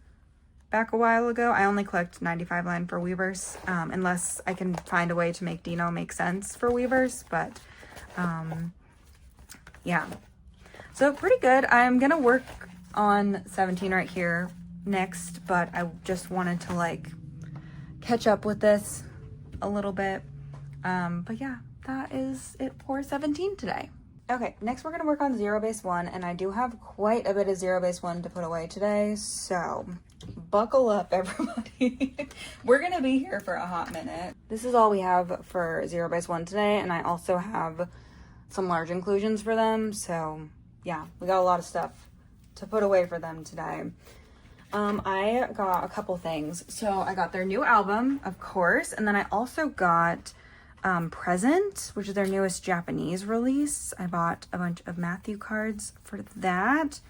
back a while ago. I only collect 95 line for Weverse, unless I can find a way to make Dino make sense for Weverse, but yeah, so pretty good. I'm going to work on 17 right here next, but I just wanted to like catch up with this a little bit. But yeah, that is it for 17 today. Okay, next we're gonna work on Zerobaseone, and I do have quite a bit of Zerobaseone to put away today, so buckle up everybody. We're gonna be here for a hot minute. This is all we have for Zerobaseone today, and I also have some large inclusions for them, so yeah, we got a lot of stuff to put away for them today. I got a couple things. So I got their new album, of course, and then I also got Present, which is their newest Japanese release. I bought a bunch of Matthew cards for that.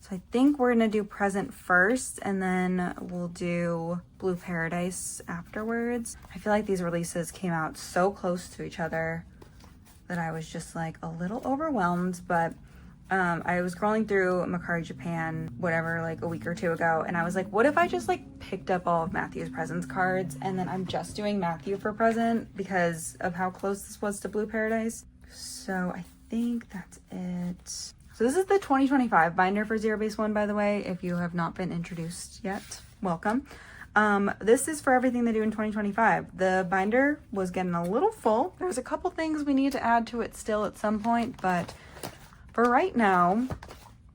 So I think we're gonna do Present first, and then we'll do Blue Paradise afterwards. I feel like these releases came out so close to each other that I was just like a little overwhelmed, but I was scrolling through Mercari Japan, whatever, like a week or two ago, and I was like, what if I just like picked up all of Matthew's presents cards, and then I'm just doing Matthew for present because of how close this was to Blue Paradise. So I think that's it. So this is the 2025 binder for Zerobaseone, by the way, if you have not been introduced yet, welcome. This is for everything they do in 2025. The binder was getting a little full. There's a couple things we need to add to it still at some point, but for right now,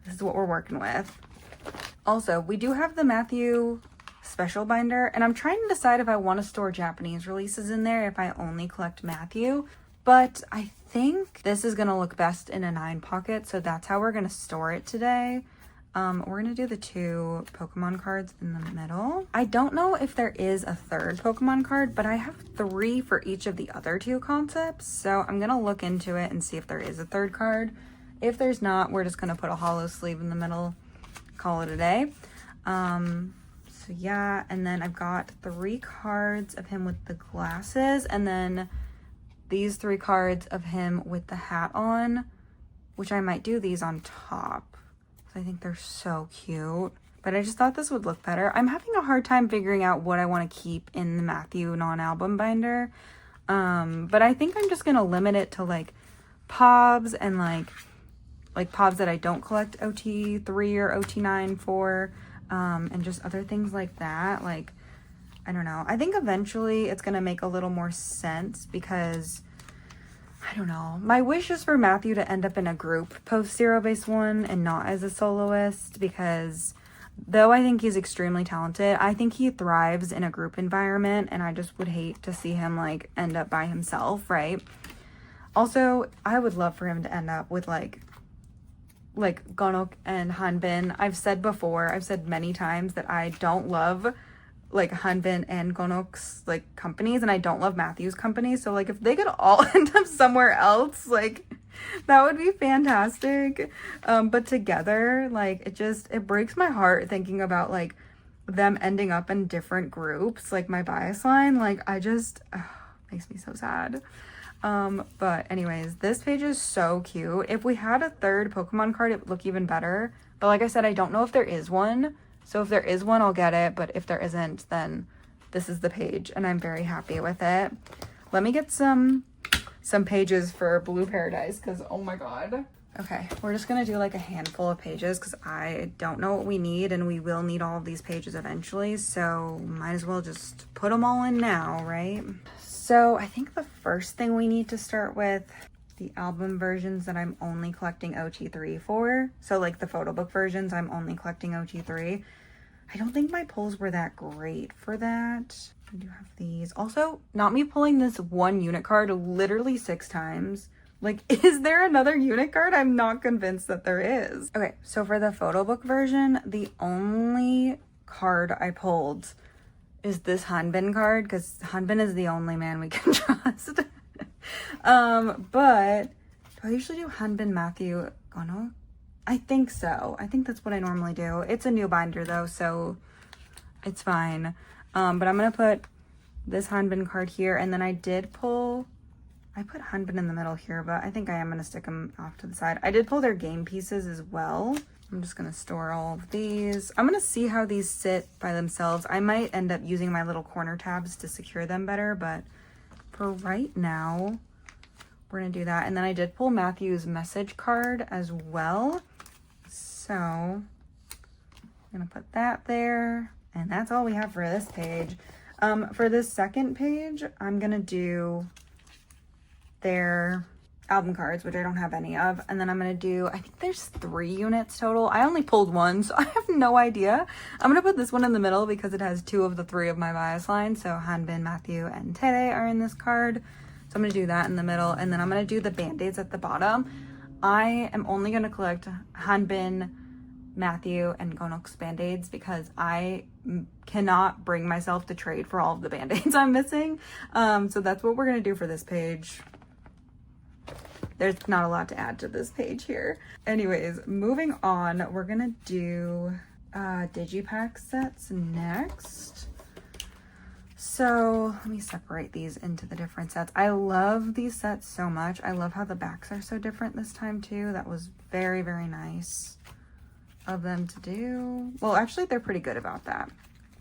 this is what we're working with. Also, we do have the Matthew special binder, and I'm trying to decide if I want to store Japanese releases in there if I only collect Matthew, but I think this is going to look best in a 9 pocket, so that's how we're going to store it today. We're going to do the 2 Pokemon cards in the middle. I don't know if there is a 3rd Pokemon card, but I have 3 for each of the other 2 concepts. So I'm going to look into it and see if there is a 3rd card. If there's not, we're just going to put a hollow sleeve in the middle, call it a day. So yeah, and then I've got 3 cards of him with the glasses, and then these 3 cards of him with the hat on, which I might do these on top. I think they're so cute, but I just thought this would look better. I'm having a hard time figuring out what I want to keep in the Matthew non-album binder. But I think I'm just going to limit it to like POBs and like POBs that I don't collect OT3 or OT9 for, and just other things like that. Like, I don't know. I think eventually it's going to make a little more sense because I don't know. My wish is for Matthew to end up in a group post Zerobaseone and not as a soloist, because though I think he's extremely talented, I think he thrives in a group environment, and I just would hate to see him like end up by himself, right? Also, I would love for him to end up with like Gonok and Hanbin. I've said many times that I don't love like Hanbin and Gonok's like companies, and I don't love Matthew's company, so like if they could all end up somewhere else, like that would be fantastic. But together, like it breaks my heart thinking about like them ending up in different groups. Like my bias line, like makes me so sad. But anyways, this page is so cute. If we had a 3rd Pokemon card, it would look even better, but like I said, I don't know if there is one. So if there is one, I'll get it. But if there isn't, then this is the page, and I'm very happy with it. Let me get some pages for Blue Paradise, because oh my god. Okay, we're just gonna do like a handful of pages because I don't know what we need, and we will need all of these pages eventually. So might as well just put them all in now, right? So I think the first thing we need to start with, the album versions that I'm only collecting OT3 for. So like the photo book versions, I'm only collecting OT3. I don't think my pulls were that great for that. I do have these. Also, not me pulling this 1 unit card literally 6 times. Like, is there another unit card? I'm not convinced that there is. Okay, so for the photo book version, the only card I pulled is this Hanbin card, because Hanbin is the only man we can trust. But do I usually do Hanbin, Matthew, Gono? I think so. I think that's what I normally do. It's a new binder though, so it's fine. But I'm gonna put this Hanbin card here, and then I put Hanbin in the middle here, but I think I am gonna stick them off to the side. I did pull their game pieces as well. I'm just gonna store all of these. I'm gonna see how these sit by themselves. I might end up using my little corner tabs to secure them better, but for right now, we're gonna do that. And then I did pull Matthew's message card as well. So I'm gonna put that there, and that's all we have for this page. For this second page, I'm gonna do their album cards, which I don't have any of, and then I'm gonna do, I think there's 3 units total. I only pulled 1, so I have no idea. I'm gonna put this one in the middle because it has 2 of the 3 of my bias lines. So Hanbin, Matthew, and Tere are in this card. So I'm gonna do that in the middle, and then I'm gonna do the band-aids at the bottom. I am only gonna collect Hanbin, Matthew, and Gonok's band-aids because I cannot bring myself to trade for all of the band-aids I'm missing. So that's what we're gonna do for this page. There's not a lot to add to this page here. Anyways, moving on, we're gonna do Digipack sets next. So So let me separate these into the different sets. I love these sets so much. I love how the backs are so different this time too. That was very, very nice of them to do. Well, actually they're pretty good about that.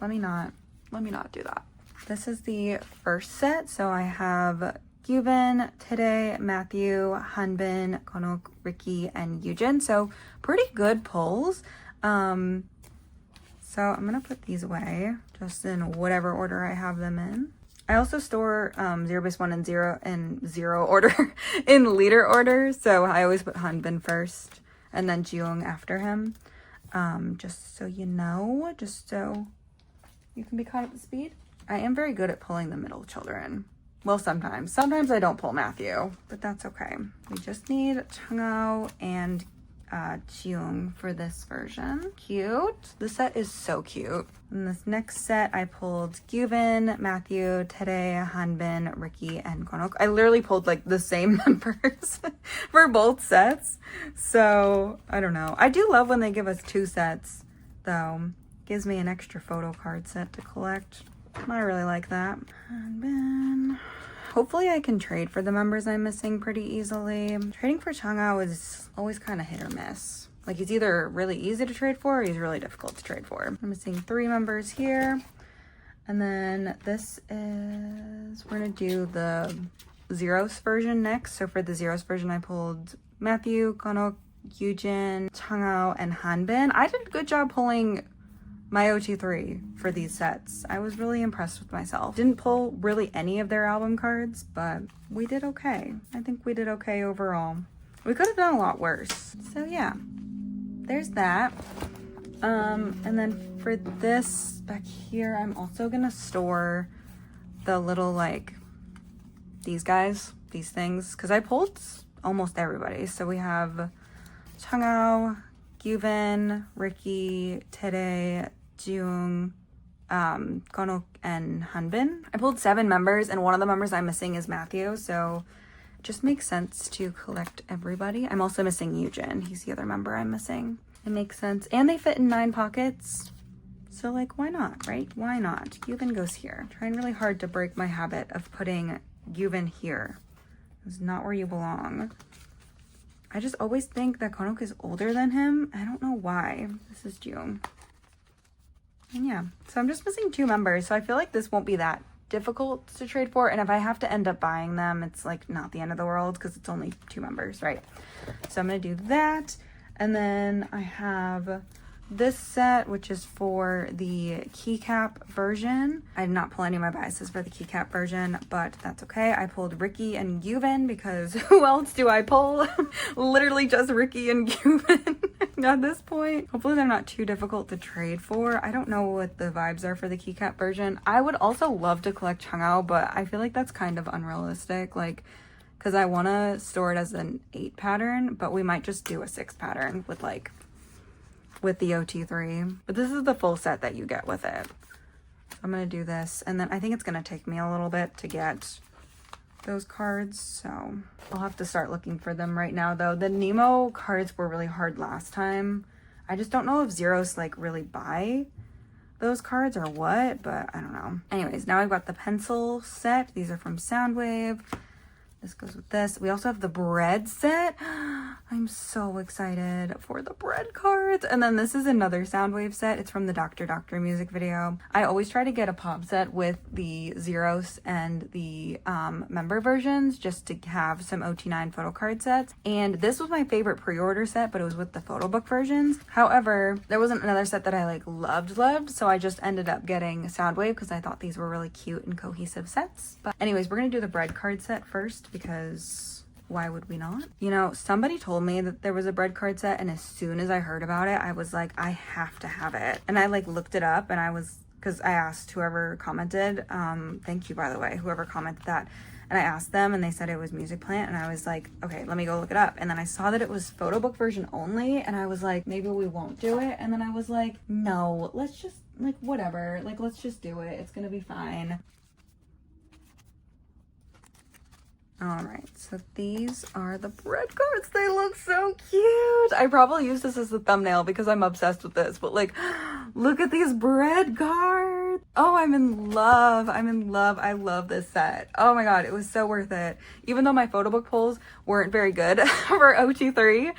Let me not do that. This is the first set. So I have Gyubin, Tae, Matthew, Hanbin, Konok, Ricky, and Yujin. So pretty good pulls. So I'm gonna put these away just in whatever order I have them in. I also store Zerobaseone in zero order, in leader order. So I always put Hanbin first and then Jiyoung after him. Just so you know, just so you can be caught up to speed. I am very good at pulling the middle children. Well, sometimes. Sometimes I don't pull Matthew, but that's okay. We just need Changao and Jiyoung for this version. Cute. This set is so cute. In this next set, I pulled Gyubin, Matthew, Tae, Hanbin, Ricky, and Konok. I literally pulled like the same numbers for both sets. So I don't know. I do love when they give us 2 sets, though. Gives me an extra photo card set to collect. I really like that. Hanbin. Hopefully I can trade for the members I'm missing pretty easily. Trading for Changao is always kind of hit or miss. Like, he's either really easy to trade for or he's really difficult to trade for. I'm missing 3 members here. And then this is, we're gonna do the Zeros version next. So for the Zeros version, I pulled Matthew, Konok, Yujin, Changao, and Hanbin. I did a good job pulling my OT3 for these sets. I was really impressed with myself. Didn't pull really any of their album cards, but we did okay. I think we did okay overall. We could have done a lot worse. So yeah, there's that. And then for this back here, I'm also gonna store the little, like, these guys, these things, because I pulled almost everybody. So we have Changao, Gyubin, Ricky, Tae, Jiyoung, Konok, and Hanbin. I pulled 7 members, and one of the members I'm missing is Matthew, so it just makes sense to collect everybody. I'm also missing Yujin. He's the other member I'm missing. It makes sense. And they fit in 9 pockets, so, like, why not, right? Why not? Gyubin goes here. I'm trying really hard to break my habit of putting Gyubin here. It's not where you belong. I just always think that Konok is older than him. I don't know why. This is June. And yeah, so I'm just missing 2 members. So I feel like this won't be that difficult to trade for. And if I have to end up buying them, it's like not the end of the world because it's only 2 members, right? So I'm going to do that. And then I have this set, which is for the keycap version. I did not pull any of my biases for the keycap version, but that's okay. I pulled Ricky and Gyubin because who else do I pull? Literally just Ricky and Gyubin at this point. Hopefully they're not too difficult to trade for. I don't know what the vibes are for the keycap version. I would also love to collect Changao, but I feel like that's kind of unrealistic. Like, because I want to store it as an 8 pattern, but we might just do a 6 pattern with like with the OT3, but this is the full set that you get with it. So I'm gonna do this, and then I think it's gonna take me a little bit to get those cards, so I'll have to start looking for them right now though. The Nemo cards were really hard last time. I just don't know if Zeros like really buy those cards or what, but I don't know. Anyways, now I've got the pencil set. These are from Soundwave. This goes with this. We also have the bread set. I'm so excited for the bread cards. And then this is another Soundwave set. It's from the Dr. Doctor music video. I always try to get a pop set with the Zeros and the member versions just to have some OT9 photo card sets. And this was my favorite pre-order set, but it was with the photo book versions. However, there wasn't another set that I like loved. So I just ended up getting Soundwave because I thought these were really cute and cohesive sets. But anyways, we're going to do the bread card set first, because why would we not? You know, somebody told me that there was a bread card set, and as soon as I heard about it, I was like, I have to have it. And I like looked it up, and I was, because I asked whoever commented, thank you by the way, whoever commented that, and I asked them and they said it was Music Plant, and I was like, okay, let me go look it up. And then I saw that it was photo book version only, and I was like, maybe we won't do it. And then I was like, no, let's just, like, whatever, like, let's just do it, it's gonna be fine. All right, so these are the bread cards. They look so cute. I probably use this as a thumbnail because I'm obsessed with this, but like, look at these bread cards. Oh, I'm in love. I'm in love. I love this set. Oh my God, it was so worth it. Even though my photo book pulls weren't very good for OT3,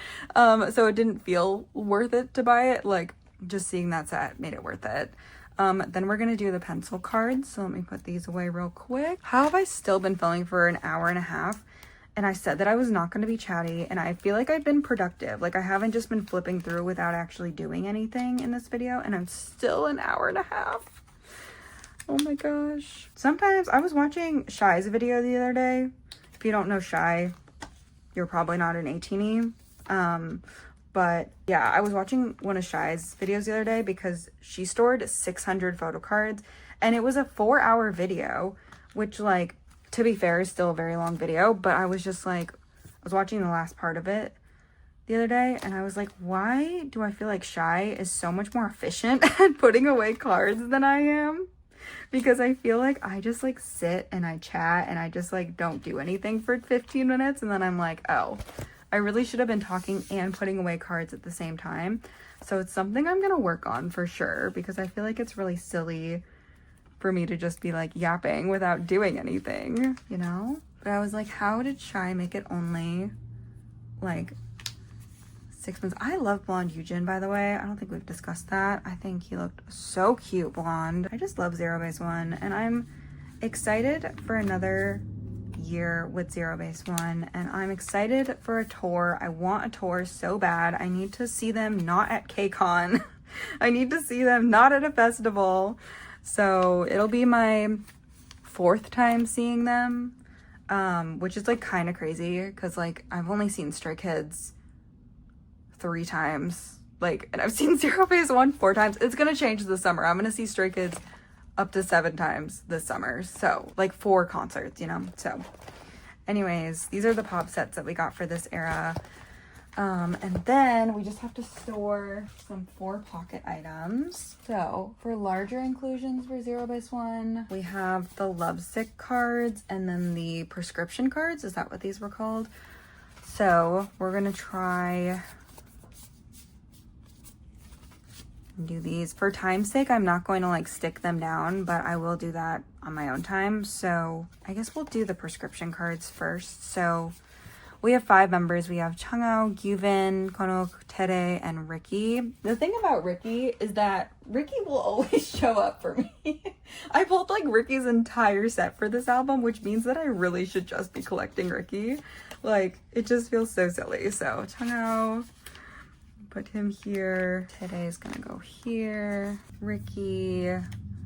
so it didn't feel worth it to buy it. Like, just seeing that set made it worth it. Then we're gonna do the pencil cards. So let me put these away real quick. How have I still been filming for an hour and a half? And I said that I was not going to be chatty, and I feel like I've been productive. Like, I haven't just been flipping through without actually doing anything in this video, and I'm still an hour and a half. Oh my gosh. Sometimes I was watching Shy's video the other day. If you don't know Shy, you're probably not an 18E. But yeah, I was watching one of Shy's videos the other day because she stored 600 photo cards, and it was a 4-hour video, which, like, to be fair, is still a very long video, but I was just like, I was watching the last part of it the other day, and I was like, why do I feel like Shy is so much more efficient at putting away cards than I am? Because I feel like I just like sit and I chat and I just like don't do anything for 15 minutes, and then I'm like, oh, I really should have been talking and putting away cards at the same time. So it's something I'm gonna work on for sure, because I feel like it's really silly for me to just be like yapping without doing anything, you know? But I was like, how did Shy make it only like 6 months? I love blonde Hyun, by the way. I don't think we've discussed that. I think he looked so cute blonde. I just love Zerobaseone, and I'm excited for another year with Zerobaseone, and I'm excited for a tour. I want a tour so bad. I need to see them not at KCON. I need to see them not at a festival. So it'll be my 4th time seeing them, which is like kind of crazy because like I've only seen Stray Kids 3 times, like, and I've seen Zerobaseone 4 times. It's gonna change this summer. I'm gonna see Stray Kids up to 7 times this summer, so like 4 concerts, you know. So anyways, these are the pop sets that we got for this era. And then we just have to store some 4 pocket items. So for larger inclusions for Zerobaseone, we have the Lovesick cards and then the prescription cards. Is that what these were called? So we're gonna try and do these. For time's sake, I'm not going to like stick them down, but I will do that on my own time. So I guess we'll do the prescription cards first. So we have 5 members. We have Changkyun, Gyuvin, Konok, Tere, and Ricky. The thing about Ricky is that Ricky will always show up for me. I pulled like Ricky's entire set for this album, which means that I really should just be collecting Ricky. Like, it just feels so silly. So Changkyun, put him here. Tere is gonna go here. Ricky.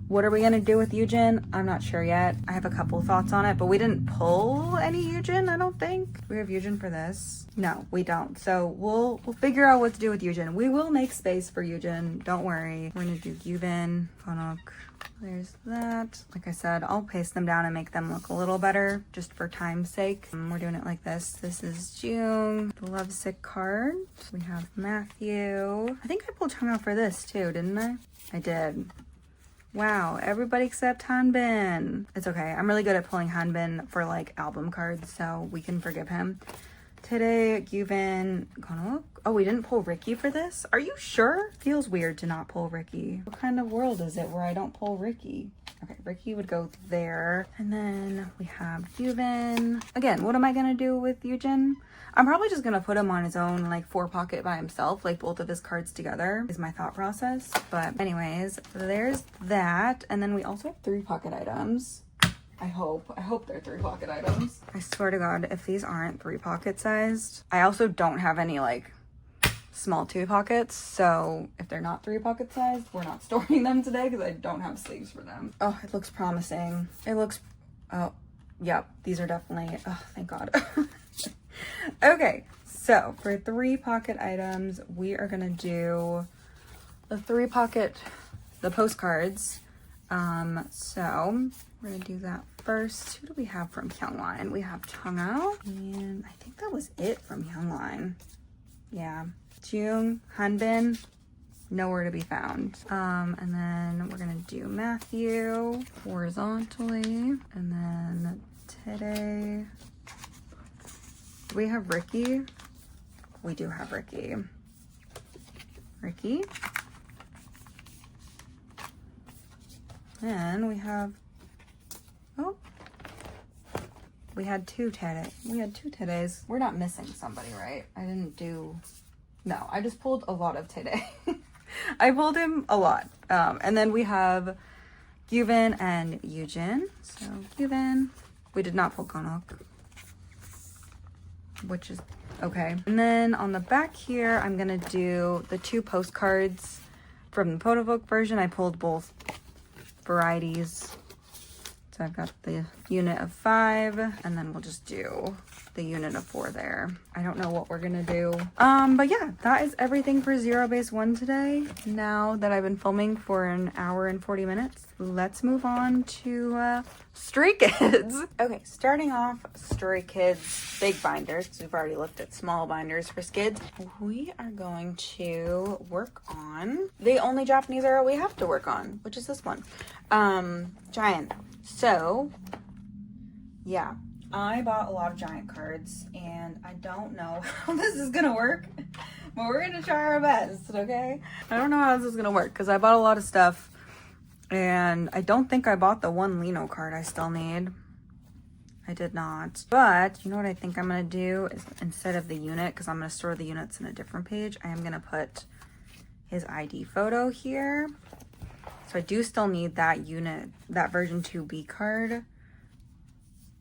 What are we gonna do with Hyun? I'm not sure yet. I have a couple thoughts on it, but we didn't pull any Hyun, I don't think. We have Hyun for this. No, we don't. So we'll figure out what to do with Hyun. We will make space for Hyun, don't worry. We're gonna do Gyuvin, Konok. There's that. Like I said, I'll paste them down and make them look a little better just for time's sake. We're doing it like this. This is Jung, the Lovesick card. We have Matthew. I think I pulled Changkyun for this too, didn't I? I did. Wow, everybody except Hanbin. It's okay. I'm really good at pulling Hanbin for like album cards, so we can forgive him. Today, Gyuvin, Konok. Oh, we didn't pull Ricky for this? Are you sure? Feels weird to not pull Ricky. What kind of world is it where I don't pull Ricky? Okay, Ricky would go there. And then we have Gyuvin. Again, what am I gonna do with Hyun? I'm probably just gonna put him on his own like 4 pocket by himself, like both of his cards together is my thought process. But anyways, there's that. And then we also have 3 pocket items. I hope they're 3 pocket items. I swear to God, if these aren't 3 pocket sized, I also don't have any like small 2 pockets. So if they're not 3 pocket sized, we're not storing them today because I don't have sleeves for them. Oh, it looks promising. It looks, oh, yep. These are definitely, oh, thank God. Okay, so for 3 pocket items, we are gonna do the 3 pocket, the postcards. So we're gonna do that first. Who do we have from Hyungwon? We have Changkyun, and I think that was it from Hyungwon. Yeah, Jung, Hanbin, nowhere to be found. And then we're gonna do Matthew horizontally, and then today. Do we have Ricky? We do have Ricky. Ricky. And we have, oh, we had two todays. We're not missing somebody, right? I didn't do, no, I just pulled a lot of today. I pulled him a lot. And then we have Kihyun and Yujin. So Kihyun, we did not pull Konok, which is okay. And then on the back here, I'm gonna do the 2 postcards from the Photobook version. I pulled both varieties. So I've got the unit of 5, and then we'll just do the unit of 4 there. I don't know what we're gonna do. But yeah, that is everything for Zerobaseone today. Now that I've been filming for an hour and 40 minutes, let's move on to Stray Kids. Okay, starting off Stray Kids big binders, because we've already looked at small binders for Skids. We are going to work on the only Japanese era we have to work on, which is this one. Giant. So, yeah, I bought a lot of giant cards, and I don't know how this is gonna work, but we're gonna try our best, okay? I don't know how this is gonna work, because I bought a lot of stuff, and I don't think I bought the one Lino card I still need. I did not. But, you know what I think I'm gonna do is, instead of the unit, because I'm gonna store the units in a different page, I am gonna put his ID photo here. So I do still need that unit, that version 2B card.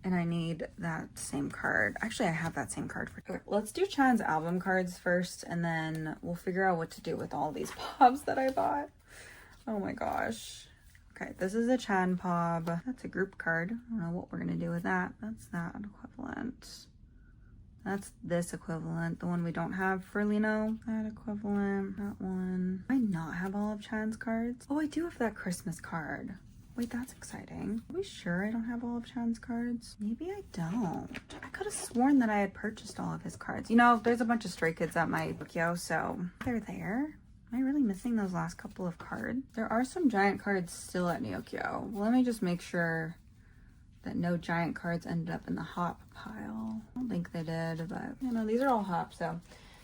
And I need that same card. Actually, I have that same card. Okay, let's do Chan's album cards first, and then we'll figure out what to do with all these pobs that I bought. Oh my gosh. Okay, this is a Chan pob. That's a group card. I don't know what we're gonna do with that. That's that equivalent. That's this equivalent, the one we don't have for Lino. That equivalent, that one. I not have all of Chan's cards. Oh, I do have that Christmas card. Wait, that's exciting. Are we sure I don't have all of Chan's cards? Maybe I don't. I could have sworn that I had purchased all of his cards. You know, there's a bunch of Stray Kids at my Tokyo, so they're there. Am I really missing those last couple of cards? There are some giant cards still at Nyokyo. Well, let me just make sure that no giant cards ended up in the hop pile. I don't think they did, but you know, these are all hop, so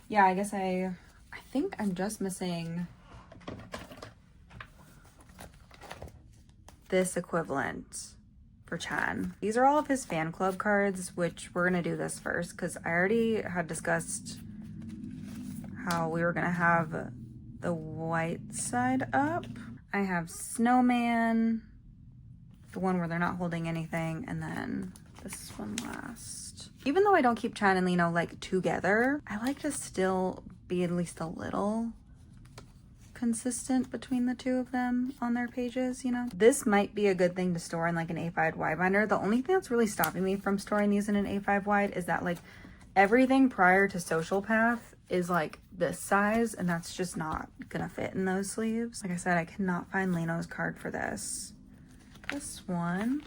yeah, I guess I think I'm just missing this equivalent for Chan. These are all of his fan club cards, which we're gonna do this first because I already had discussed how we were gonna have the white side up. I have Snowman, the one where they're not holding anything, and then this one last. Even though I don't keep Chan and Lino like together, I like to still be at least a little consistent between the two of them on their pages, you know? This might be a good thing to store in like an A5 wide binder. The only thing that's really stopping me from storing these in an A5 wide is that like everything prior to Social Path is like this size, and that's just not gonna fit in those sleeves. Like I said, I cannot find Lino's card for this. This one,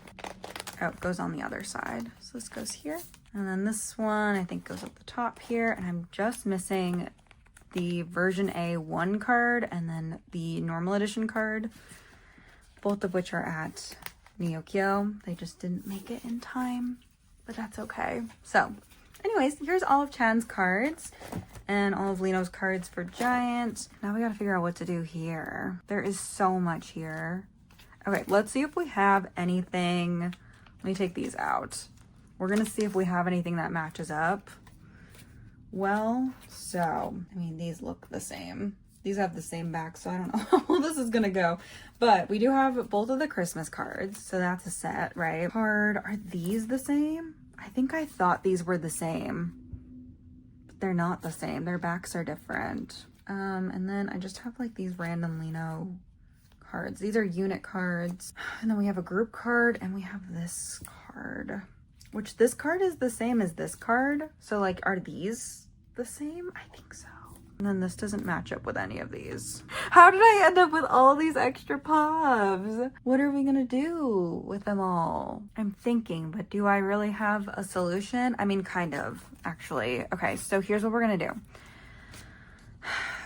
oh, it goes on the other side. So this goes here. And then this one, I think goes up the top here. And I'm just missing the version A1 card and then the normal edition card, both of which are at Nyokyo. They just didn't make it in time, but that's okay. So anyways, here's all of Chan's cards and all of Lino's cards for Giant. Now we gotta figure out what to do here. There is so much here. Okay, let's see if we have anything. Let me take these out. We're gonna see if we have anything that matches up. Well, so, I mean, these look the same. These have the same back, so I don't know how well this is gonna go. But we do have both of the Christmas cards, so that's a set, right? Are these the same? I think I thought these were the same, but they're not the same. Their backs are different. And then I just have like these random Lino cards. These are unit cards. And then we have a group card and we have this card, which this card is the same as this card. So like, are these the same? I think so. And then this doesn't match up with any of these. How did I end up with all these extra pobs? What are we gonna do with them all? I'm thinking, but do I really have a solution? I mean, kind of, actually. Okay, so here's what we're gonna do.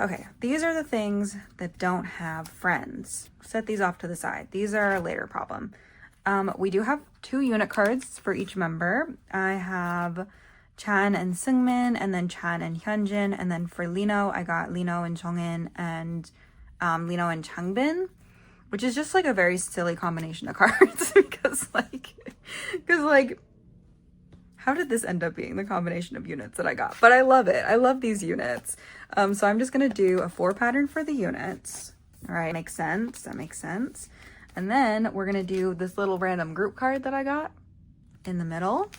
Okay, these are the things that don't have friends. Set these off to the side. These are a later problem. We do have 2 unit cards for each member. I have Chan and Seungmin, and then Chan and Hyunjin, and then for Lino, I got Lino and Jongin and Lino and Changbin. which is just like a very silly combination of cards because like, how did this end up being the combination of units that I got? But I love it. I love these units. So I'm just gonna do a 4 pattern for the units. All right, makes sense. That makes sense. And then we're gonna do this little random group card that I got in the middle.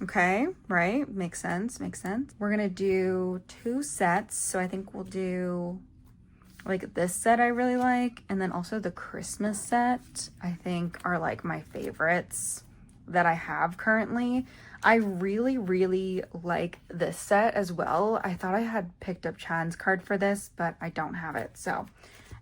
Okay, right, makes sense, makes sense. We're gonna do 2 sets. So I think we'll do like this set I really like, and then also the Christmas set I think are like my favorites that I have currently. I really, really like this set as well. I thought I had picked up Chan's card for this, but I don't have it. So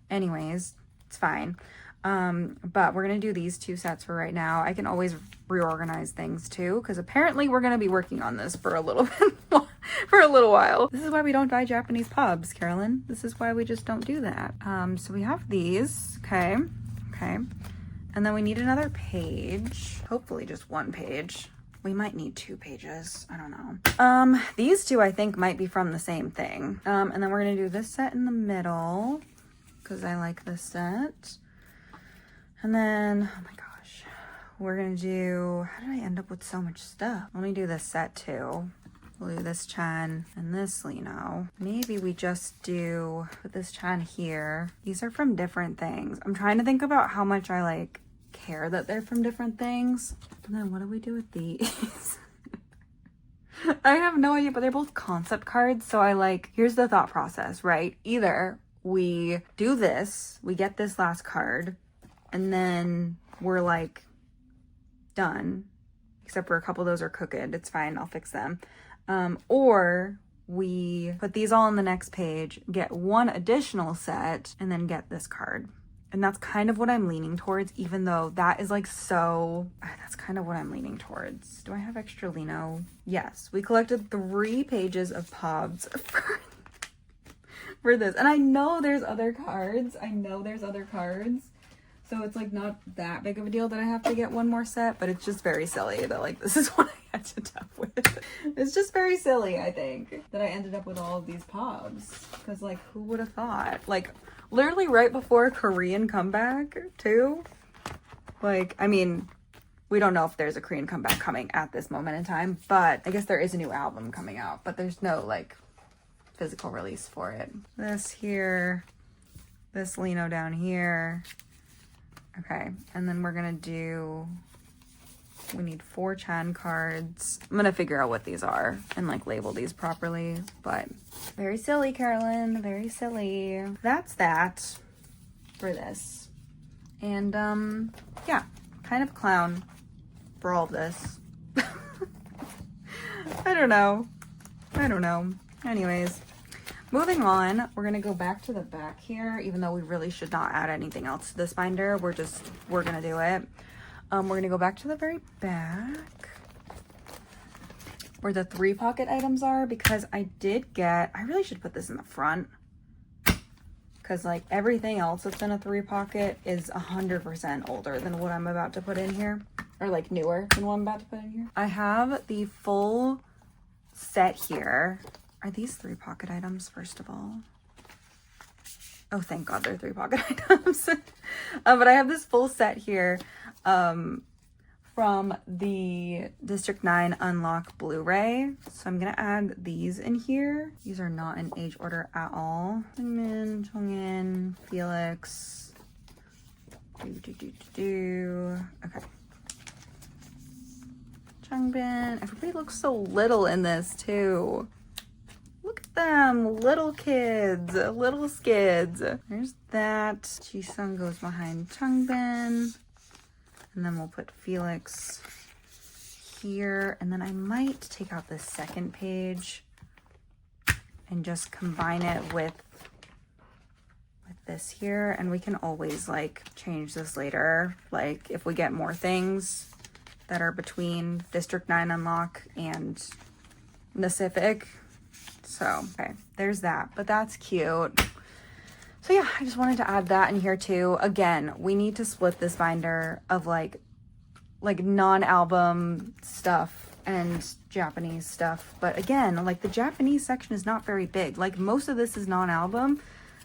anyways, it's fine. But we're gonna do these 2 sets for right now. I can always reorganize things too, because apparently we're gonna be working on this for a little bit for a little while. This is why we don't buy Japanese pubs, Carolyn. This is why we just don't do that. So we have these, okay. And then we need another page, hopefully just 1 page. We might need 2 pages, I don't know. These 2 I think might be from the same thing. And then we're gonna do this set in the middle, because I like this set. And then, oh my gosh, we're gonna do, how did I end up with so much stuff? Let me do this set too. We'll do this Chan and this Lino. Maybe we just do, put this Chan here. These are from different things. I'm trying to think about how much I like care that they're from different things. And then what do we do with these? I have no idea, but they're both concept cards. So I like, here's the thought process, right? Either we do this, we get this last card, and then we're like done, except for a couple of those are crooked. It's fine, I'll fix them. Or we put these all on the next page, get 1 additional set, and then get this card. And that's kind of what I'm leaning towards, even though that is like so, that's kind of what I'm leaning towards. Do I have extra Lino? Yes, we collected 3 pages of POBs for this. And I know there's other cards. So it's like not that big of a deal that I have to get 1 more set, but it's just very silly that like this is what I ended up with. It's just very silly, I think, that I ended up with all of these POBs. Because like, who would have thought? Like, literally right before Korean comeback too. Like, I mean, we don't know if there's a Korean comeback coming at this moment in time, but I guess there is a new album coming out, but there's no like physical release for it. This here, this Lino down here. Okay, and then we're gonna do, we need 4 Chan cards. I'm gonna figure out what these are and like label these properly, but very silly, Carolyn, very silly. That's that for this. And yeah, kind of clown for all of this. I don't know. Anyways, moving on, we're gonna go back to the back here, even though we really should not add anything else to this binder. We're gonna do it. We're gonna go back to the very back where the 3 pocket items are, because I really should put this in the front, because like everything else that's in a 3 pocket is 100% older than what I'm about to put in here, or like newer than what I'm about to put in here. I have the full set here. Are these 3 pocket items, first of all? Oh, thank God they're 3 pocket items. But I have this full set here from the District 9 Unlock Blu-ray. So I'm gonna add these in here. These are not in age order at all. Min, Chongin, Felix. Okay. Changbin. Everybody looks so little in this too. Look at them, little kids, little skids. There's that. Jisung goes behind Changbin. And then we'll put Felix here. And then I might take out this second page and just combine it with this here. And we can always like change this later. Like if we get more things that are between District 9 Unlock and Pacific. So, okay, there's that, but that's cute. So yeah, I just wanted to add that in here too. Again, we need to split this binder of like non-album stuff and Japanese stuff. But again, like the Japanese section is not very big. Like most of this is non-album.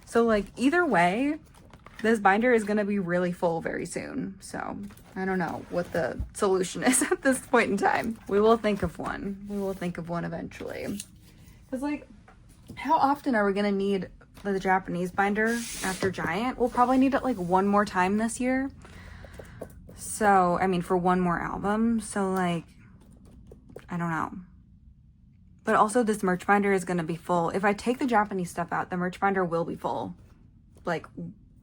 So like either way, this binder is going to be really full very soon. So I don't know what the solution is at this point in time. We will think of one. We will think of one eventually. Because like, how often are we going to need the Japanese binder after Giant? We'll probably need it like one more time this year. So, I mean, for one more album. So like, I don't know. But also this merch binder is going to be full. If I take the Japanese stuff out, the merch binder will be full like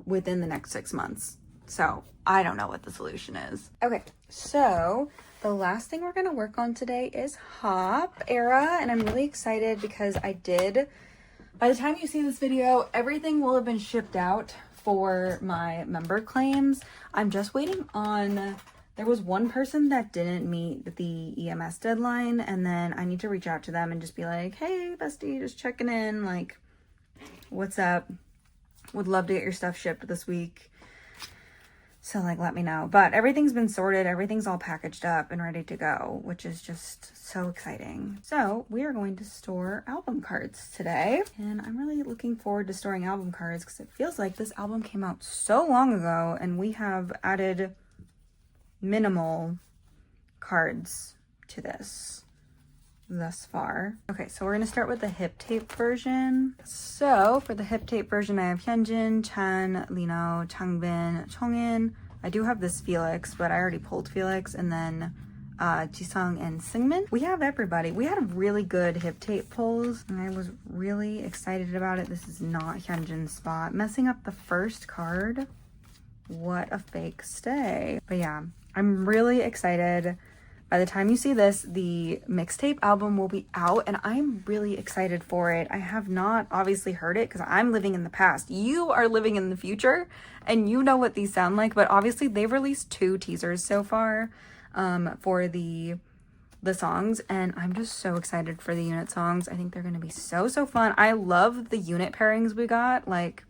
within the next 6 months. So I don't know what the solution is. Okay, so the last thing we're going to work on today is Hop Era. And I'm really excited because by the time you see this video, everything will have been shipped out for my member claims. I'm just waiting on, there was one person that didn't meet the EMS deadline, and then I need to reach out to them and just be like, hey, bestie, just checking in, like, what's up? Would love to get your stuff shipped this week. So, like, let me know. But everything's been sorted. Everything's all packaged up and ready to go, which is just so exciting. So, we are going to store album cards today. And I'm really looking forward to storing album cards because it feels like this album came out so long ago and we have added minimal cards to this thus far. Okay, so we're gonna start with the hip tape version. So for the hip tape version, I have Hyunjin, Chan, Lino, Changbin, Chongin. I do have this Felix, but I already pulled Felix, and then Jisung and Seungmin. We have everybody. We had really good hip tape pulls, and I was really excited about it. This is not Hyunjin's spot. Messing up the first card. What a fake stay. But yeah, I'm really excited. By the time you see this, the mixtape album will be out, and I'm really excited for it. I have not obviously heard it because I'm living in the past. You are living in the future, and you know what these sound like, but obviously they've released 2 teasers so far for the songs, and I'm just so excited for the unit songs. I think they're going to be so fun. I love the unit pairings we got. Like,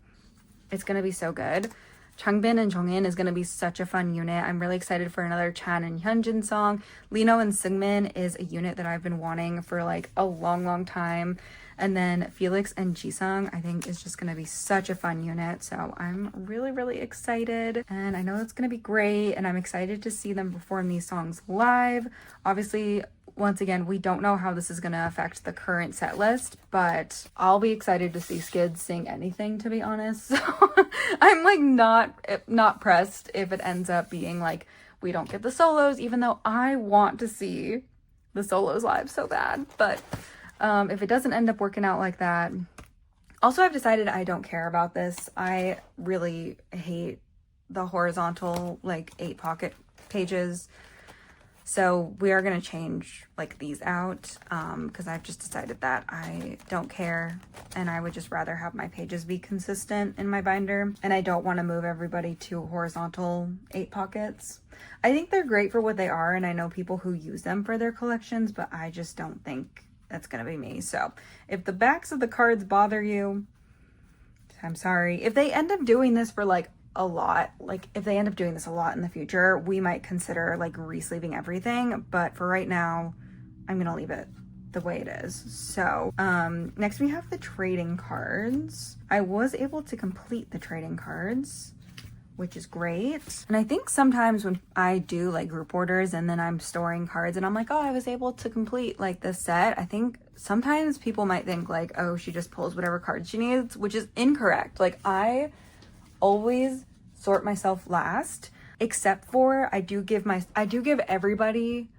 it's going to be so good. Changbin and Jongin is going to be such a fun unit. I'm really excited for another Chan and Hyunjin song. Lino and Seungmin is a unit that I've been wanting for like a long time. And then Felix and Jisung, I think, is just going to be such a fun unit. So I'm really excited. And I know it's going to be great. And I'm excited to see them perform these songs live. Obviously, once again, we don't know how this is going to affect the current set list, but I'll be excited to see Skids sing anything, to be honest. So I'm like not pressed if it ends up being like we don't get the solos, even though I want to see the solos live so bad. But if it doesn't end up working out like that, also I've decided I don't care about this. I really hate the horizontal like 8 pocket pages. So we are going to change like these out because I've just decided that I don't care and I would just rather have my pages be consistent in my binder, and I don't want to move everybody to horizontal 8 pockets. I think they're great for what they are, and I know people who use them for their collections, but I just don't think that's going to be me. So if the backs of the cards bother you, I'm sorry. If they end up doing this for like a lot, like if they end up doing this a lot in the future, we might consider like re-sleeving everything, but for right now I'm gonna leave it the way it is. So next we have the trading cards. I was able to complete the trading cards, which is great. And I think sometimes when I do like group orders and then I'm storing cards and I'm like, oh, I was able to complete like this set, I think sometimes people might think like, oh, she just pulls whatever cards she needs, which is incorrect. Like, I always sort myself last, except for I do give everybody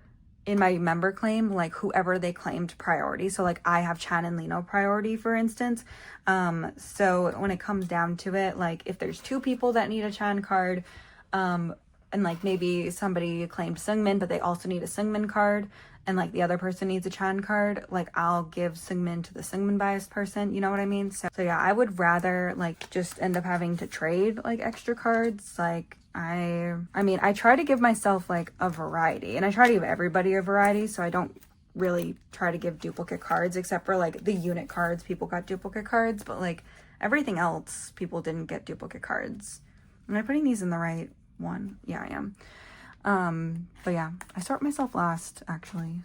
in my member claim like whoever they claimed priority. So like I have Chan and Lino priority, for instance. So when it comes down to it, like if there's 2 people that need a Chan card, and like maybe somebody claimed Seungmin but they also need a Seungmin card, and like the other person needs a Chan card, like I'll give Seungmin to the Seungmin biased person, you know what I mean? So yeah, I would rather like just end up having to trade like extra cards. Like I mean, I try to give myself like a variety, and I try to give everybody a variety, so I don't really try to give duplicate cards, except for like the unit cards, people got duplicate cards, but like everything else, people didn't get duplicate cards. Am I putting these in the right one? Yeah, I am. But yeah, I sort myself last actually.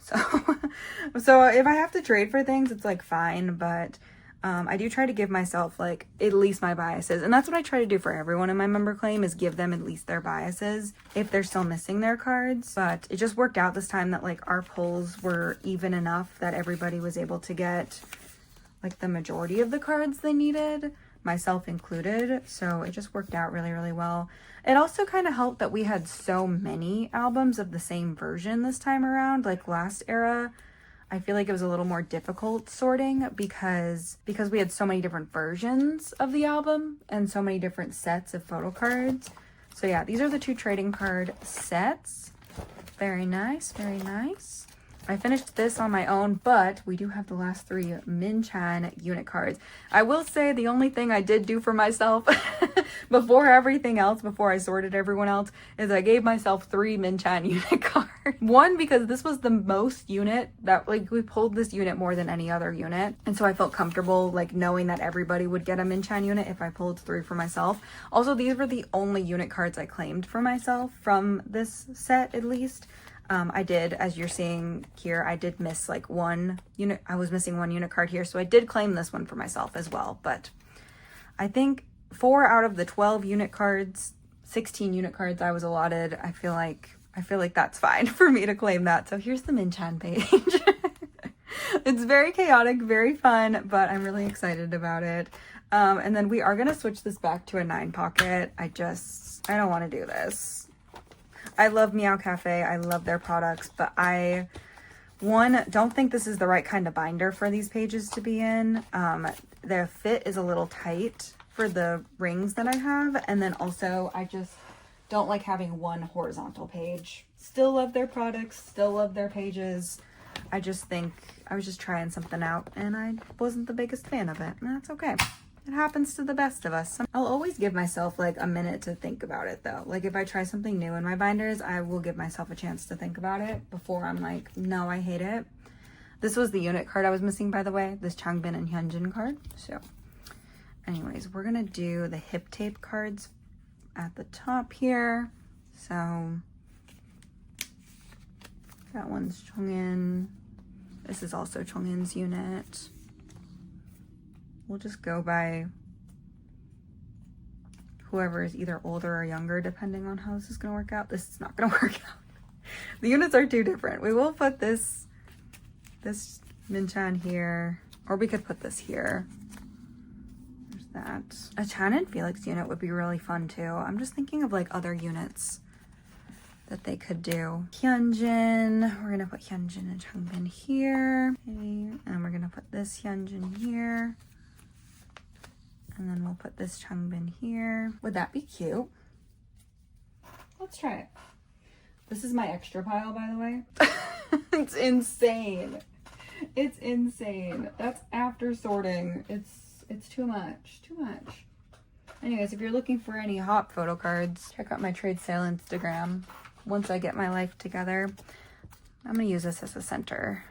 So if I have to trade for things, it's like fine, but I do try to give myself like at least my biases, and that's what I try to do for everyone in my member claim, is give them at least their biases if they're still missing their cards. But it just worked out this time that like our pulls were even enough that everybody was able to get like the majority of the cards they needed, myself included. So it just worked out really, really well. It also kind of helped that we had so many albums of the same version this time around. Like last era, I feel like it was a little more difficult sorting because we had so many different versions of the album and so many different sets of photo cards. So yeah, these are the 2 trading card sets. Very nice, very nice. I finished this on my own, but we do have the last 3 Minchan unit cards. I will say the only thing I did do for myself before everything else, before I sorted everyone else, is I gave myself 3 Minchan unit cards. 1, because this was the most unit that, like, we pulled this unit more than any other unit. And so I felt comfortable, like, knowing that everybody would get a Minchan unit if I pulled 3 for myself. Also, these were the only unit cards I claimed for myself from this set, at least. I did, as you're seeing here, I did miss like 1 unit. I was missing 1 unit card here, so I did claim this one for myself as well. But I think 4 out of the 12 unit cards, 16 unit cards I was allotted, I feel like that's fine for me to claim that. So here's the Minchan page. It's very chaotic, very fun, but I'm really excited about it. And then we are gonna switch this back to a 9 pocket. I don't want to do this. I love Meow Cafe. I love their products, but I, don't think this is the right kind of binder for these pages to be in. The fit is a little tight for the rings that I have. And then also I just don't like having 1 horizontal page. Still love their products, still love their pages. I just think I was just trying something out and I wasn't the biggest fan of it, and that's okay. It happens to the best of us. I'll always give myself like a minute to think about it though. Like if I try something new in my binders, I will give myself a chance to think about it before I'm like, no, I hate it. This was the unit card I was missing, by the way, this Changbin and Hyunjin card. So anyways, we're gonna do the hip tape cards at the top here. So that one's Chongin. This is also Chongin's unit. We'll just go by whoever is either older or younger, depending on how this is going to work out. This is not going to work out. The units are too different. We will put this Minchan here, or we could put this here. There's that. A Chan and Felix unit would be really fun too. I'm just thinking of like other units that they could do. Hyunjin, we're going to put Hyunjin and Changbin here. Okay. And we're going to put this Hyunjin here. And then we'll put this Changbin here. Would that be cute? Let's try it. This is my extra pile, by the way. It's insane. It's insane. That's after sorting. It's too much. Too much. Anyways, if you're looking for any hot photo cards, check out my trade sale Instagram. Once I get my life together, I'm gonna use this as a center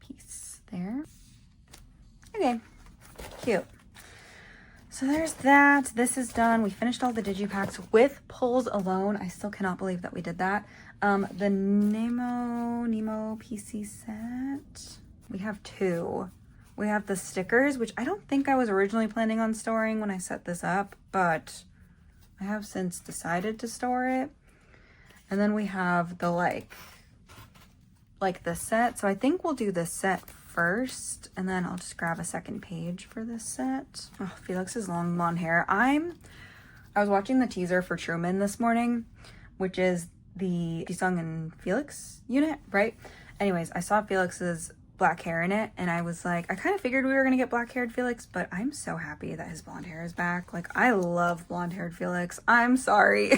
piece there. Okay, cute. So there's that. This is done. We finished all the digipacks with pulls alone. I still cannot believe that we did that. The Nemo PC set. We have 2. We have the stickers, which I don't think I was originally planning on storing when I set this up, but I have since decided to store it. And then we have the like this set. So I think we'll do this set first, and then I'll just grab a second page for this set. Oh, Felix's long blonde hair. I was watching the teaser for Truman this morning, which is the Jisung and Felix unit, right? Anyways, I saw Felix's black hair in it, and I was like, I kind of figured we were gonna get black-haired Felix, but I'm so happy that his blonde hair is back. Like, I love blonde-haired Felix. I'm sorry.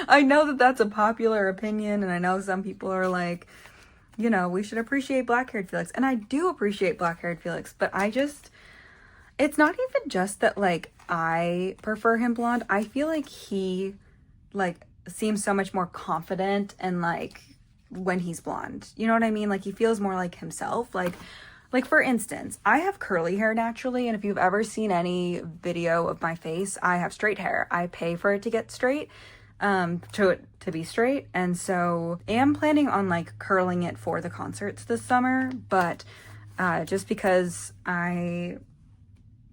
I know that that's a popular opinion, and I know some people are like, you know, we should appreciate black-haired Felix, and I do appreciate black-haired Felix, but it's not even just that, like, I prefer him blonde. I feel like he, like, seems so much more confident and, like, when he's blonde. You know what I mean? Like, he feels more like himself. Like for instance, I have curly hair naturally, and if you've ever seen any video of my face, I have straight hair. I pay for it to get straight, to be straight, and so I am planning on, like, curling it for the concerts this summer, but just because I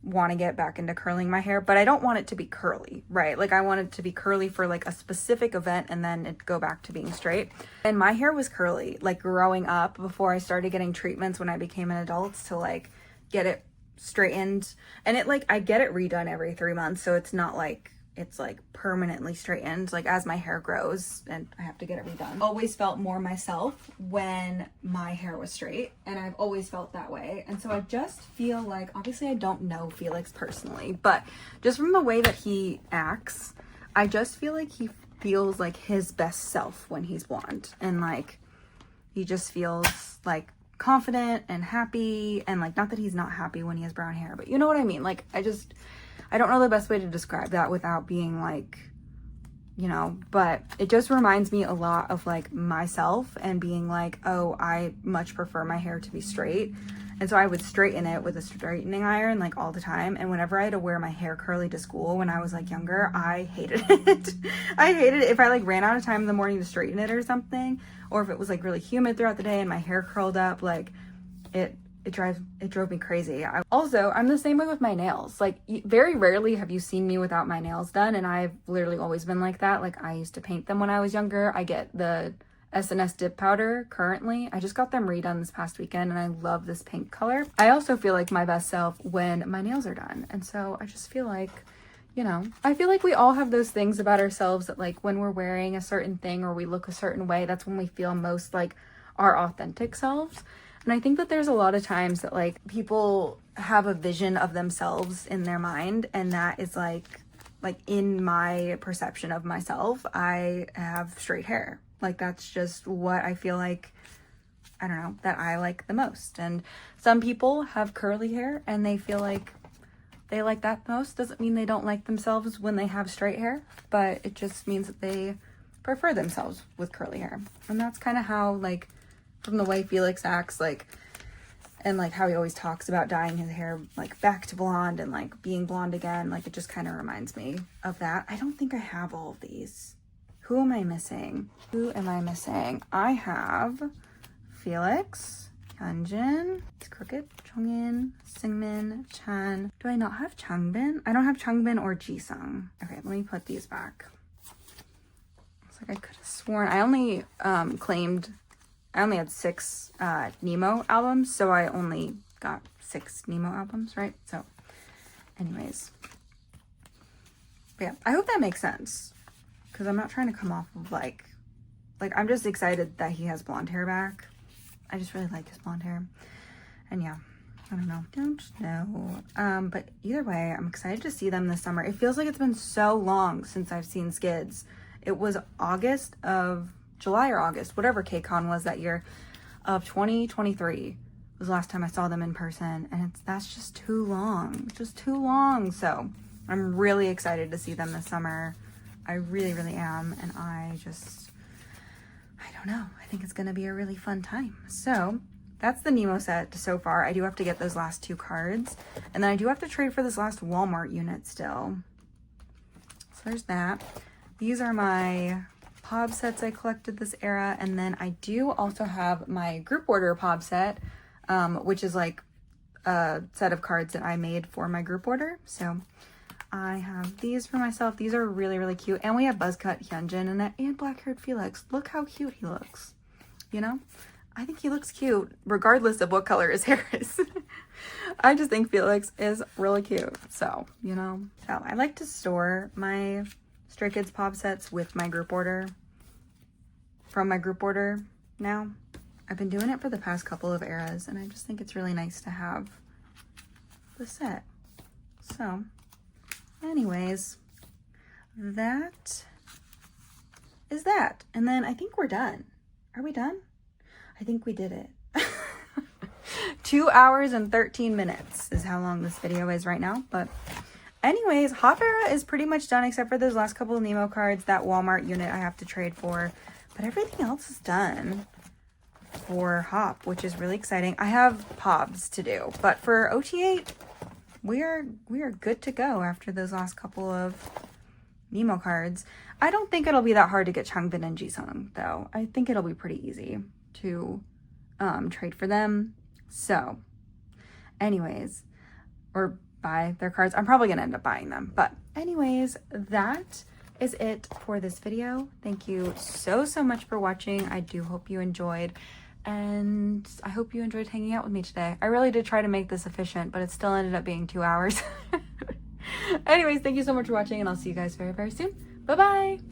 want to get back into curling my hair, but I don't want it to be curly, right? Like I want it to be curly for like a specific event and then it go back to being straight. And my hair was curly like growing up before I started getting treatments when I became an adult to like get it straightened. And it like I get it redone every 3 months, so it's not like it's like permanently straightened like as my hair grows and I have to get it redone. Always felt more myself when my hair was straight, and I've always felt that way. And so I just feel like, obviously I don't know Felix personally, but just from the way that he acts, I just feel like he feels like his best self when he's blonde, and like he just feels like confident and happy, and like not that he's not happy when he has brown hair, but you know what I mean. Like I don't know the best way to describe that without being like, you know, but it just reminds me a lot of like myself and being like, oh, I much prefer my hair to be straight. And so I would straighten it with a straightening iron like all the time. And whenever I had to wear my hair curly to school when I was like younger, I hated it. I hated it if I like ran out of time in the morning to straighten it or something, or if it was like really humid throughout the day and my hair curled up, like it drove me crazy. I'm the same way with my nails. Like very rarely have you seen me without my nails done, and I've literally always been like that. Like I used to paint them when I was younger. I get the S&S dip powder currently. I just got them redone this past weekend and I love this pink color. I also feel like my best self when my nails are done. And so I just feel like, you know, I feel like we all have those things about ourselves that like when we're wearing a certain thing or we look a certain way, that's when we feel most like our authentic selves. And I think that there's a lot of times that like people have a vision of themselves in their mind, and that is like in my perception of myself, I have straight hair. Like that's just what I feel like, I don't know, that I like the most. And some people have curly hair and they feel like they like that most. Doesn't mean they don't like themselves when they have straight hair, but it just means that they prefer themselves with curly hair. And that's kind of how like, from the way Felix acts, like, and like how he always talks about dyeing his hair like back to blonde and like being blonde again, like it just kind of reminds me of that. I don't think I have all of these. Who am I missing? I have Felix, Hyunjin, it's crooked, Chongin, Singmin, Chan. Do I not have Changbin? I don't have Changbin or Jisung. Okay, let me put these back. It's like I could have sworn I only had 6 Nemo albums, so I only got 6 Nemo albums, right? So anyways, but yeah, I hope that makes sense, because I'm not trying to come off of like I'm just excited that he has blonde hair back. I just really like his blonde hair. And yeah, I don't know. But either way, I'm excited to see them this summer. It feels like it's been so long since I've seen Skids. It was July or August, whatever KCON was that year of 2023 was the last time I saw them in person, and that's just too long, so I'm really excited to see them this summer. I really am, and I don't know, I think it's gonna be a really fun time. So that's the Nemo set so far. I do have to get those last 2 cards, and then I do have to trade for this last Walmart unit still, so there's that. These are my Pob sets I collected this era, and then I do also have my group order Pob set, which is like a set of cards that I made for my group order. So I have these for myself. These are really cute, and we have Buzzcut Hyunjin and black-haired Felix. Look how cute he looks. You know, I think he looks cute regardless of what color his hair is. I just think Felix is really cute. So, you know, so I like to store my Stray Kids Pob sets with my group order, from my group order now. I've been doing it for the past couple of eras, and I just think it's really nice to have the set. So anyways, that is that. And then I think we're done. Are we done? I think we did it. 2 hours and 13 minutes is how long this video is right now, but anyways, Hop era is pretty much done except for those last couple of Nemo cards, that Walmart unit I have to trade for, but everything else is done for Hop, which is really exciting. I have Pobs to do, but for OT8, we are good to go after those last couple of Nemo cards. I don't think it'll be that hard to get Changbin and Jisung though. I think it'll be pretty easy to trade for them. So Anyways, or buy their cards. I'm probably gonna end up buying them. But anyways, that is it for this video. Thank you so much for watching. I do hope you enjoyed, and I hope you enjoyed hanging out with me today. I really did try to make this efficient, but it still ended up being 2 hours. Anyways, thank you so much for watching, and I'll see you guys very soon. Bye bye.